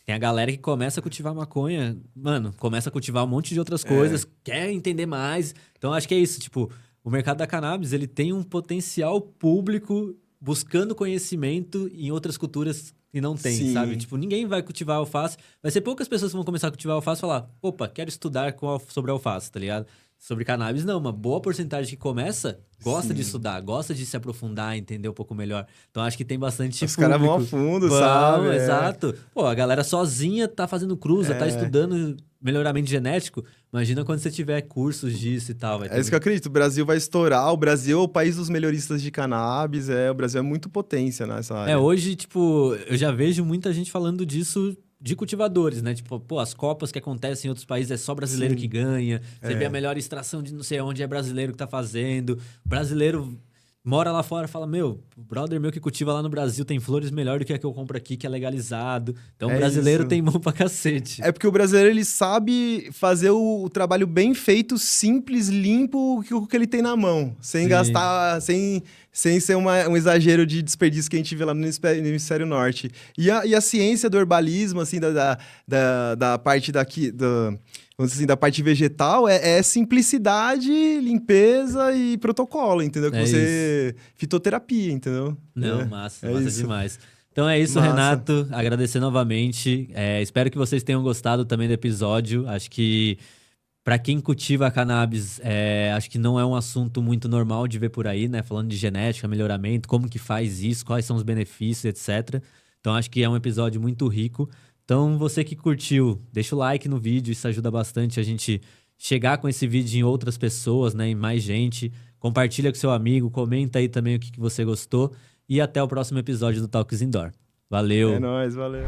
Tem a galera que começa a cultivar maconha, mano, começa a cultivar um monte de outras coisas, quer entender mais. Então, acho que é isso, tipo, o mercado da cannabis, ele tem um potencial público buscando conhecimento em outras culturas que não tem, sabe? Tipo, ninguém vai cultivar alface. Vai ser poucas pessoas que vão começar a cultivar alface e falar, opa, quero estudar sobre alface, tá ligado? Sobre cannabis, não. Uma boa porcentagem que começa gosta de estudar, gosta de se aprofundar, entender um pouco melhor. Então, acho que tem bastante Os caras vão a fundo, sabe? Exato. Pô, a galera sozinha tá fazendo cruza, tá estudando melhoramento genético. Imagina quando você tiver cursos disso e tal. É isso que eu acredito. O Brasil vai estourar. O Brasil é o país dos melhoristas de cannabis. O Brasil é muito potência nessa área. Hoje, tipo, eu já vejo muita gente falando disso de cultivadores, né? Tipo, pô, as copas que acontecem em outros países é só brasileiro que ganha. Você vê a melhor extração de não sei onde é brasileiro que tá fazendo. Brasileiro mora lá fora, fala, meu, o brother meu que cultiva lá no Brasil tem flores melhor do que a que eu compro aqui, que é legalizado. Então o brasileiro tem mão pra cacete. É porque o brasileiro, ele sabe fazer o trabalho bem feito, simples, limpo, que o que ele tem na mão. Sem gastar, sem ser um exagero de desperdício que a gente vê lá no hemisfério norte. E a ciência do herbalismo, assim, da parte daqui... Vamos dizer assim, da parte vegetal, é simplicidade, limpeza e protocolo, entendeu? Fitoterapia, entendeu? Não, massa demais. Então é isso, Renato. Agradecer novamente. Espero que vocês tenham gostado também do episódio. Acho que para quem cultiva cannabis, acho que não é um assunto muito normal de ver por aí, né? Falando de genética, melhoramento, como que faz isso, quais são os benefícios, etc. Então acho que é um episódio muito rico. Então, você que curtiu, deixa o like no vídeo, isso ajuda bastante a gente chegar com esse vídeo em outras pessoas, né, em mais gente. Compartilha com seu amigo, comenta aí também o que você gostou. E até o próximo episódio do Talks Indoor. Valeu! É nóis, valeu!